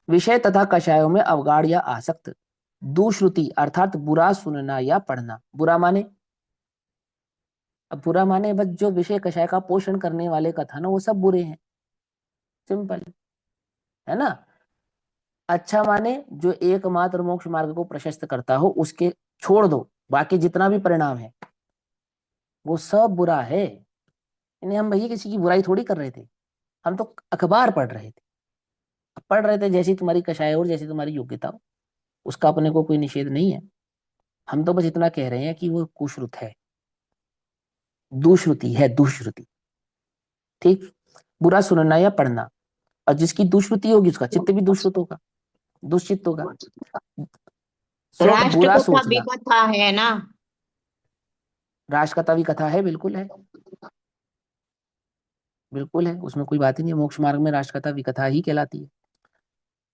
विषय तथा कषायों में अवगाढ़ या आसक्त। दुश्रुति अर्थात बुरा सुनना या पढ़ना। बुरा माने, अब बुरा माने बस जो विषय कषाय का पोषण करने वाले कथन वो सब बुरे हैं, सिंपल है ना। अच्छा माने जो एकमात्र मोक्ष मार्ग को प्रशस्त करता हो उसके छोड़ दो, बाकी जितना भी परिणाम है वो सब बुरा है। यानी हम भैया किसी की बुराई थोड़ी कर रहे थे, हम तो अखबार पढ़ रहे थे। पढ़ रहे थे जैसी तुम्हारी कषाय और जैसी तुम्हारी योग्यता हो, उसका अपने को कोई निषेध नहीं है। हम तो बस इतना कह रहे हैं कि वो कुश्रुत है, दुश्रुति है, दुश्रुति। ठीक। बुरा सुनना या पढ़ना, और जिसकी दुश्रुति होगी उसका चित्त भी दुश्रुत होगा, दुश्चित्त होगा। सो राष्ट्र बुरा कथा सोचना। विकथा है ना। राष्ट्र कथा भी कथा है, बिल्कुल है, बिल्कुल है, उसमें कोई बात ही नहीं है। मोक्ष मार्ग में राष्ट्र कथा विकथा ही कहलाती है।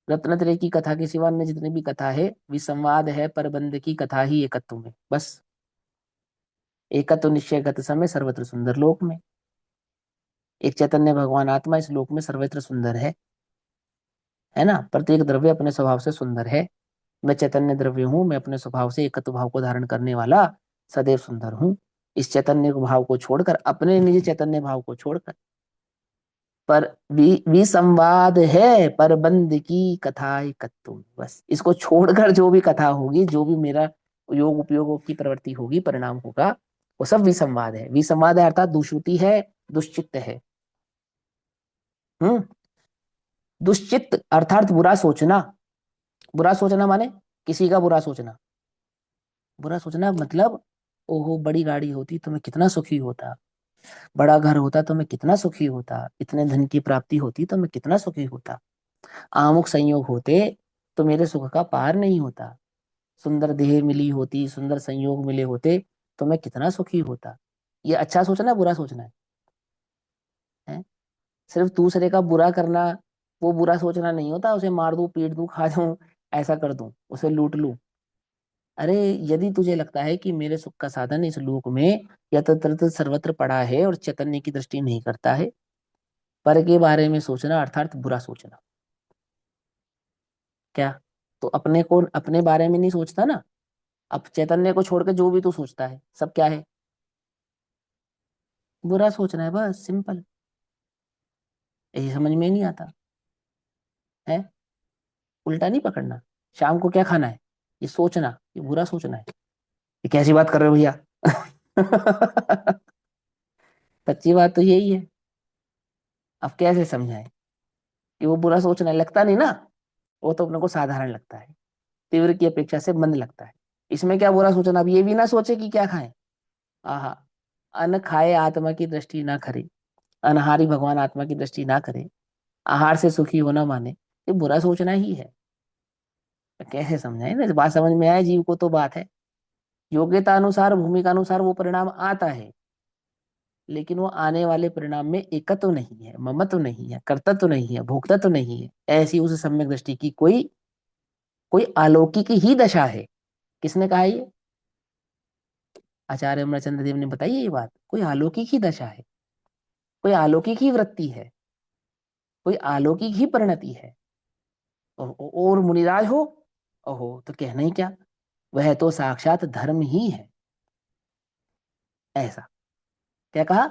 रत्नत्रय की कथा के सिवा अन्य जितनी भी कथा है विसंवाद है, परबंध की कथा ही एकत्व में, बस एकत्व निश्चयगत समय सर्वत्र सुंदर लोक में। एक चैतन्य भगवान आत्मा इस लोक में सर्वत्र सुंदर है ना। प्रत्येक द्रव्य अपने स्वभाव से सुंदर है। मैं चैतन्य द्रव्य हूं, मैं अपने स्वभाव से एकत्व भाव को धारण करने वाला सदैव सुंदर हूं। इस चैतन्य भाव को छोड़कर, अपने निज चैतन्य भाव को छोड़कर, पर विसंवाद है, पर बंद की कथा एकत्व, बस इसको छोड़कर जो भी कथा होगी, जो भी मेरा योग उपयोग की प्रवृत्ति होगी, परिणाम होगा, वो सब विसंवाद है। विसंवाद है अर्थात दुश्रुति है, दुश्चित्त है। हम्म। दुश्चित्त अर्थात बुरा सोचना। बुरा सोचना माने किसी का बुरा सोचना। बुरा सोचना मतलब, ओहो बड़ी गाड़ी होती तो मैं कितना सुखी होता, बड़ा घर होता तो मैं कितना सुखी होता, इतने धन की प्राप्ति होती तो मैं कितना सुखी होता, आमुक संयोग होते तो मेरे सुख का पार नहीं होता, सुंदर देह मिली होती, सुंदर संयोग मिले होते तो मैं कितना सुखी होता। ये अच्छा सोचना है, बुरा सोचना है? सिर्फ दूसरे का बुरा करना वो बुरा सोचना नहीं होता। उसे मार दूं, पीट दूं, खा दूं, ऐसा कर दूं, उसे लूट लूं। अरे यदि तुझे लगता है कि मेरे सुख का साधन इस लोक में यत्र सर्वत्र पड़ा है और चैतन्य की दृष्टि नहीं करता है, पर के बारे में सोचना अर्थात बुरा सोचना। क्या? तो अपने को अपने बारे में नहीं सोचता ना। अब चैतन्य को छोड़ के जो भी तू सोचता है सब क्या है? बुरा सोचना है, बस सिंपल। यही समझ में नहीं आता है। उल्टा नहीं पकड़ना। शाम को क्या खाना है ये सोचना, ये बुरा सोचना है। ये कैसी बात कर रहे हो भैया? सच्ची बात तो यही है। अब कैसे समझाएं कि वो बुरा सोचना है? लगता नहीं ना, वो तो अपने को साधारण लगता है, तीव्र की अपेक्षा से मंद लगता है। इसमें क्या बुरा सोचना? अब ये भी ना सोचे कि क्या खाएं। आहा, अन्न खाए आत्मा की दृष्टि ना करे, अनहारी भगवान आत्मा की दृष्टि ना करे, आहार से सुखी होना माने, ये बुरा सोचना ही है। तो कैसे समझाएं ना? बात समझ में आए जीव को तो बात है। योग्यता अनुसार, भूमिका अनुसार वो परिणाम आता है, लेकिन वो आने वाले परिणाम में एकत्व नहीं है, ममत्व नहीं है, कर्तव्य नहीं है, भोक्तत्व नहीं है। ऐसी उस सम्यक दृष्टि की कोई कोई अलौकिक ही दशा है। किसने कहा ये? आचार्य अमरचंद्र देव ने बताई ये बात। कोई अलौकिक ही दशा है, कोई अलौकिक ही वृत्ति है, कोई अलौकिक ही परिणति है। और मुनिराज हो, ओहो, तो कहना ही क्या, वह तो साक्षात धर्म ही है। ऐसा क्या कहा?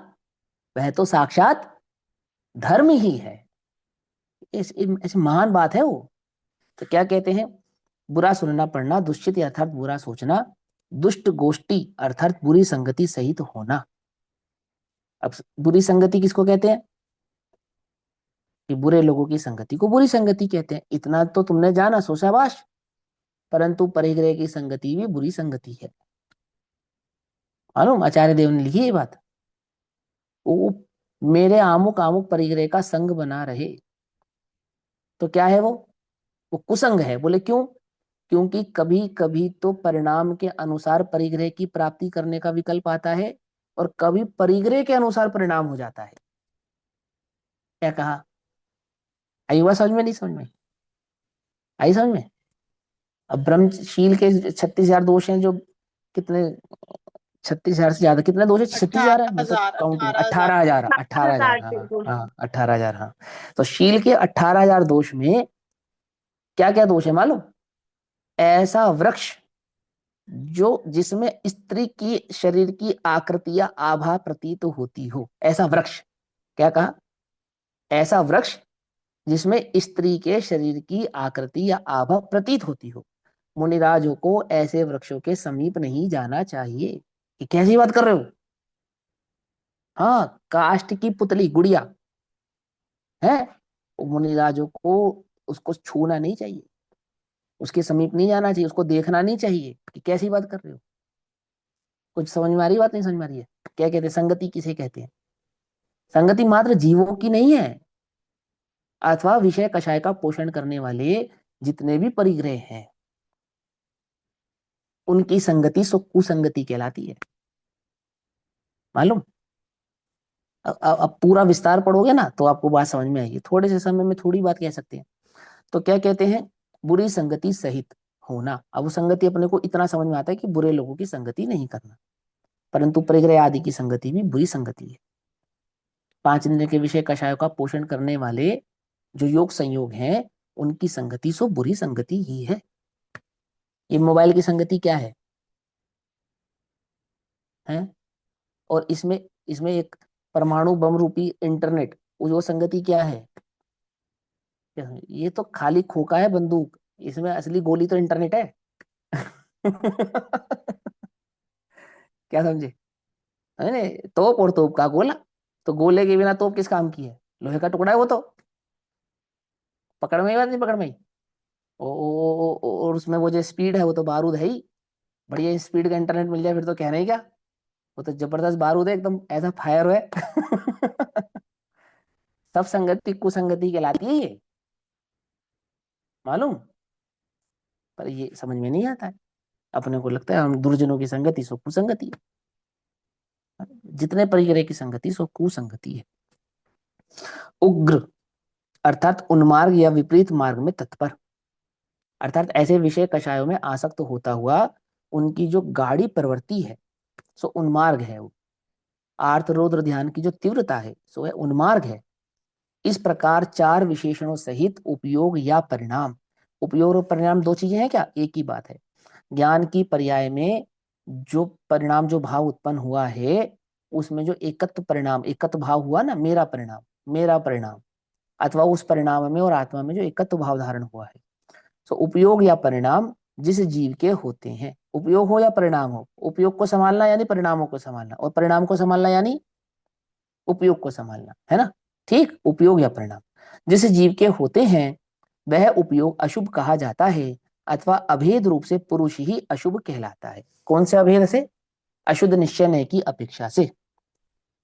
वह तो साक्षात धर्म ही है। ऐसी महान बात है वो। तो क्या कहते हैं? बुरा सुनना पड़ना, दुश्चित अर्थात बुरा सोचना, दुष्ट गोष्ठी अर्थात बुरी संगति सहित होना। अब बुरी संगति किसको कहते हैं? कि बुरे लोगों की संगति को बुरी संगति कहते हैं। इतना तो तुमने जाना, सो शाबाश। परंतु परिग्रह की संगति भी बुरी संगति है। मालूम, आचार्य देव ने लिखी ये बात। वो मेरे आमुक आमुक परिग्रह का संग बना रहे, तो क्या है वो कुसंग है। बोले क्यों? क्योंकि कभी कभी तो परिणाम के अनुसार परिग्रह की प्राप्ति करने का विकल्प आता है, और कभी परिग्रह के अनुसार परिणाम हो जाता है। क्या कहा? आई हुआ समझ में? नहीं समझ में आई? समझ में? अब ब्रह्मशील के 36,000 दोष हैं, जो कितने, 36,000 से ज्यादा, कितने दोष है? 36,000 है, मैं तो 18,000, काउंटिंग, 18,000। 18,000, 18,000, 18,000 हाँ के हाँ, 18,000, हाँ। तो शील के 18,000 दोष में क्या क्या दोष है मालूम? ऐसा वृक्ष जो जिसमें स्त्री की शरीर की आकृति या आभा प्रतीत होती हो, ऐसा वृक्ष। क्या कहा? ऐसा वृक्ष जिसमें स्त्री के शरीर की आकृति या आभा प्रतीत होती हो। मुनिराजों को ऐसे वृक्षों के समीप नहीं जाना चाहिए। ये कैसी बात कर रहे हो? हाँ, काष्ठ की पुतली गुड़िया है, मुनिराजों को उसको छूना नहीं चाहिए, उसके समीप नहीं जाना चाहिए, उसको देखना नहीं चाहिए। कि कैसी बात कर रहे हो? कुछ समझ में आ रही बात? नहीं समझ में आ रही है? क्या कहते हैं संगति? किसे कहते हैं? संगति मात्र जीवों की नहीं है, अथवा विषय कषाय का पोषण करने वाले जितने भी परिग्रह हैं, उनकी संगति सो कुसंगति कहलाती है। मालूम? अब पूरा विस्तार पढ़ोगे ना तो आपको बात समझ में आएगी। थोड़े से समय में थोड़ी बात कह सकते हैं। तो क्या कहते हैं? बुरी संगति सहित होना। अब वो संगति अपने को इतना समझ में आता है कि बुरे लोगों की संगति नहीं करना, परंतु परिग्रह आदि की संगति भी बुरी संगति है। 5 इंद्रिय के विषय कषायों का पोषण करने वाले जो योग संयोग हैं, उनकी संगति सो बुरी संगति ही है। ये मोबाइल की संगति क्या है, हैं? और इसमें इसमें एक परमाणु बम रूपी इंटरनेट, वो संगति क्या है? ये तो खाली खोखा है, बंदूक। इसमें असली गोली तो इंटरनेट है। क्या समझे? है ने? तोप और तोप का गोला। तो गोले के बिना तोप किस काम की है? लोहे का टुकड़ा है वो तो। पकड़ में ही बात नहीं, पकड़ में ही। और उसमें वो जो स्पीड है वो तो बारूद है ही। बढ़िया स्पीड का इंटरनेट मिल जाए फिर तो कहना ही क्या। वो तो जबरदस्त बारूद है, एकदम ऐसा फायर है। सब संगति कुसंगति कहलाती है ये, मालूम? पर ये समझ में नहीं आता है। अपने को लगता है हम दुर्जनों की संगति सो कुसंगति है, जितने परिग्रह की संगति सो कुसंगति है। उग्र अर्थात उन्मार्ग या विपरीत मार्ग में तत्पर, अर्थात ऐसे विषय कषायों में आसक्त होता हुआ उनकी जो गाढ़ी प्रवृत्ति है सो उन्मार्ग है। वो आर्त रौद्र ध्यान की जो तीव्रता है सो है उन्मार्ग है। इस प्रकार 4 विशेषणों सहित उपयोग या परिणाम, उपयोग और परिणाम 2 चीजें हैं क्या? एक ही बात है। ज्ञान की पर्याय में जो परिणाम, जो भाव उत्पन्न हुआ है, उसमें जो एकत्व परिणाम, एकत्व भाव हुआ ना, मेरा परिणाम, मेरा परिणाम, अथवा उस परिणाम में और आत्मा में जो एकत्व भाव धारण हुआ है, तो उपयोग या परिणाम जिस जीव के होते हैं। उपयोग हो या परिणाम हो, उपयोग को संभालना यानी परिणामों को संभालना, और परिणाम को संभालना यानी उपयोग को संभालना, है ना। ठीक, उपयोग या परिणाम जिस जीव के होते हैं वह उपयोग अशुभ कहा जाता है, अथवा अभेद रूप से पुरुष ही अशुभ कहलाता है। कौन से अभेद से? अशुद्ध निश्चय की अपेक्षा से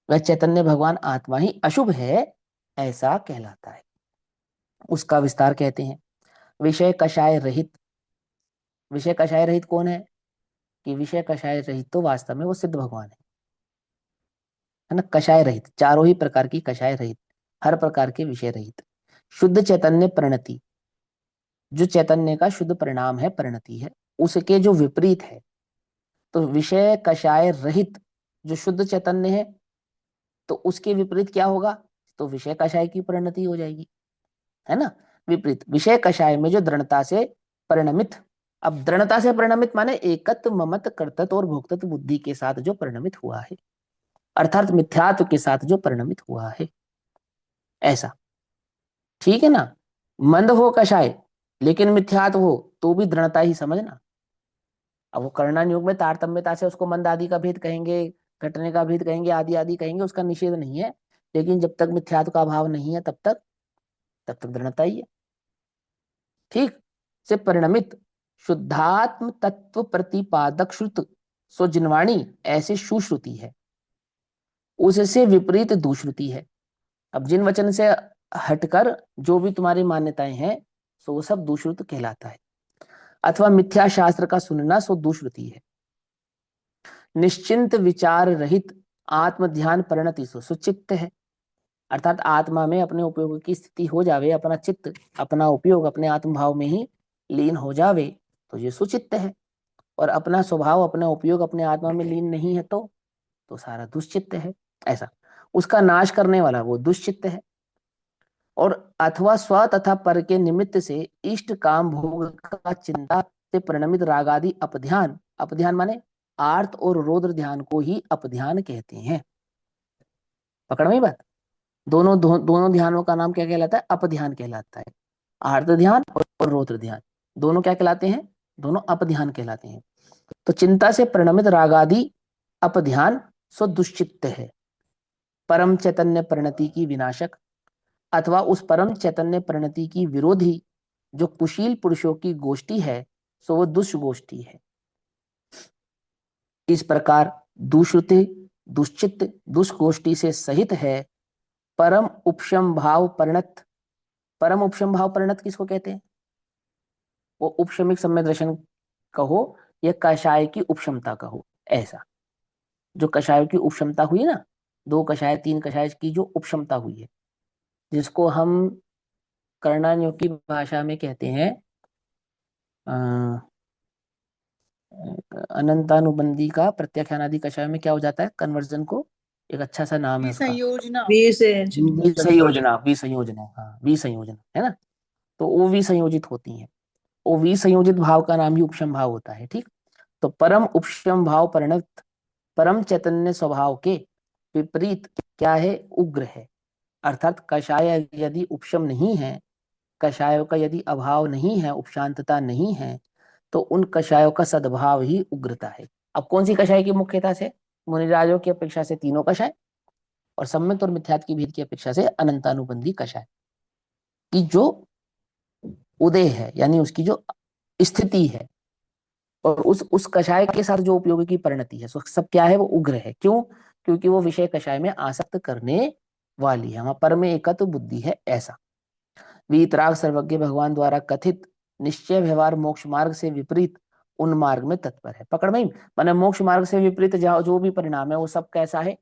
वह चैतन्य भगवान आत्मा ही अशुभ है, ऐसा कहलाता है। उसका विस्तार कहते हैं। विषय कषाय रहित। विषय कषाय रहित कौन है? कि विषय कषाय रहित तो वास्तव में वो सिद्ध भगवान है ना। कषाय रहित, चारों ही प्रकार की कषाय रहित, हर प्रकार के विषय रहित। शुद्ध चैतन्य परिणति, जो चैतन्य का शुद्ध परिणाम है, परिणति है, उसके जो विपरीत है। तो विषय कषाय रहित जो शुद्ध चैतन्य है, तो उसके विपरीत क्या होगा? तो विषय कषाय की परिणति हो जाएगी, है ना। विपरीत विषय कषाय में जो दृढ़ता से परिणमित, अब दृढ़ता से परिणमित माने एकत्व ममत कर्तृत्व और भोक्तृत्व बुद्धि के साथ जो परिणमित हुआ है, अर्थात मिथ्यात्व के साथ जो परिणमित हुआ है, ऐसा। ठीक है ना। मंद हो कषाय लेकिन मिथ्यात्व हो तो भी दृढ़ता ही समझना। अब वो कर्णन योग में तारतम्यता से उसको मंद आदि का भेद कहेंगे, घटने का भेद कहेंगे, आदि आदि कहेंगे, उसका निषेध नहीं है, लेकिन जब तक मिथ्यात्व का अभाव नहीं है तब तक दृढ़ता ही है। ठीक, से परिणमित शुद्धात्म तत्व प्रतिपादक श्रुत सो जिनवाणी ऐसे सुश्रुति है, उससे विपरीत दुश्रुति है। अब जिन वचन से हटकर जो भी तुम्हारी मान्यताएं हैं सो वो सब दुश्रुत कहलाता है, अथवा मिथ्या शास्त्र का सुनना सो दुश्रुति है। निश्चिंत विचार रहित आत्म ध्यान परिणति सो सुचित्त है, अर्थात आत्मा में अपने उपयोग की स्थिति हो जावे, अपना चित्त अपना उपयोग अपने आत्म भाव में ही लीन हो जावे तो ये सुचित्त है। और अपना स्वभाव अपना उपयोग अपने आत्मा में लीन नहीं है तो सारा दुश्चित्त है, ऐसा। उसका नाश करने वाला वो दुश्चित्त है। और अथवा स्व तथा पर के निमित्त से इष्ट काम भोग का चिंता से परिणमित रागादि अपध्यान, अपध्यान माने आर्त और रौद्र ध्यान को ही अपध्यान कहते हैं। पकड़ में बात। दोनों ध्यानों का नाम क्या कहलाता है? अपध्यान कहलाता है। आर्त ध्यान और रौद्र ध्यान दोनों क्या कहलाते हैं? दोनों अपध्यान कहलाते हैं। तो चिंता से परिणमित रागादि अपध्यान सो दुश्चित्त है। परम चैतन्य परिणति की विनाशक अथवा उस परम चैतन्य परिणति की विरोधी जो कुशील पुरुषों की गोष्ठी है सो वो दुष्गोष्ठी है। इस प्रकार दुश्रुति दुश्चित्त दुष्गोष्ठी से सहित है परम उपशम भाव परिणत। परम उपशम भाव परिणत किसको कहते हैं? वो उपशमिक सम्यक दर्शन कहो या कषाय की उपशमता कहो, ऐसा। जो कषाय की उपशमता हुई ना, 2 कषाय 3 कषाय की जो उपशमता हुई है, जिसको हम कर्णान्यों की भाषा में कहते हैं अनंतानुबंधी का प्रत्याख्यानादि कषाय में क्या हो जाता है कन्वर्जन को? एक अच्छा सा नाम है उसका, संयोजना। विसंयोजना। विसंयोजना, हाँ विसंयोजना, है ना। तो वो विसंयोजित होती हैं। वो विसंयोजित भाव का नाम ही उपशम भाव होता है। ठीक, तो परम उपशम भाव परिणत परम चैतन्य स्वभाव के विपरीत क्या है? उग्र है। अर्थात कषाय यदि उपशम नहीं है, कषायों का यदि अभाव नहीं है, उपशांतता नहीं है, तो उन कषायों का सद्भाव ही उग्रता है। अब कौन सी कषाय की मुख्यता से? मुनिराजों की अपेक्षा से तीनों कषाय, और सम्यक और मिथ्यात्व की भेद की अपेक्षा से अनंतानुबंधी कषाय की जो उदय है, यानी उसकी जो स्थिति है, और उस कषाय के साथ जो उपयोग की परिणति है, सब क्या है? वो उग्र है। क्यों? क्योंकि वो विषय कषाय में आसक्त करने वाली है, वहां पर में एकत्व बुद्धि है, ऐसा। वीतराग सर्वज्ञ भगवान द्वारा कथित निश्चय व्यवहार मोक्ष मार्ग से विपरीत उन मार्ग में तत्पर है। पकड़ में माने मोक्ष मार्ग से विपरीत जो भी परिणाम है वो सब कैसा है?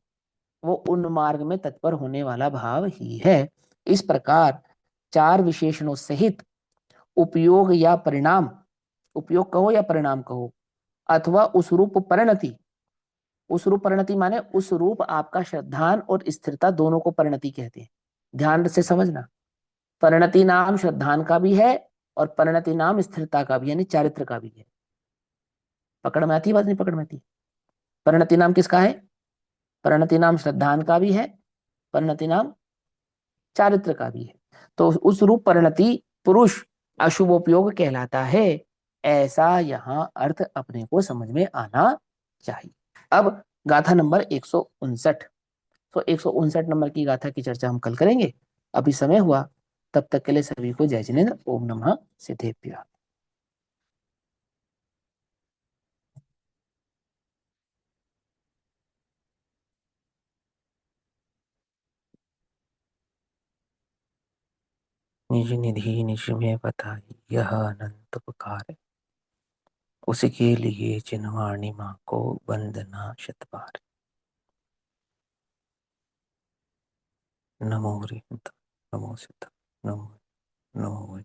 वो उन मार्ग में तत्पर होने वाला भाव ही है। इस प्रकार 4 विशेषणों सहित उपयोग या परिणाम, उपयोग कहो या परिणाम कहो, अथवा उस रूप परिणति, उस रूप परिणति माने उस रूप आपका श्रद्धान और स्थिरता दोनों को परिणति कहते हैं। ध्यान से समझना, परिणति नाम श्रद्धान का भी है और परिणति नाम स्थिरता का भी, यानी चारित्र का भी है। पकड़ में आती बात? नहीं पकड़ में आती? परिणति नाम किसका है? परिणति नाम श्रद्धान का भी है, परिणति नाम चारित्र का भी है। तो उस रूप परिणति पुरुष अशुभ उपयोग कहलाता है, ऐसा यहाँ अर्थ अपने को समझ में आना चाहिए। अब गाथा नंबर 159। तो 159 नंबर की गाथा की चर्चा हम कल करेंगे। अभी समय हुआ, तब तक के लिए सभी को जय जिनेन्द्र। ओम नमः सिद्धेभ्यः। निज निधि निज में बताई यह अनंत उपकार, उसके लिए जिनवाणी माँ को वंदना शत बार। नमो हरि नमो सिद्ध नमो नमो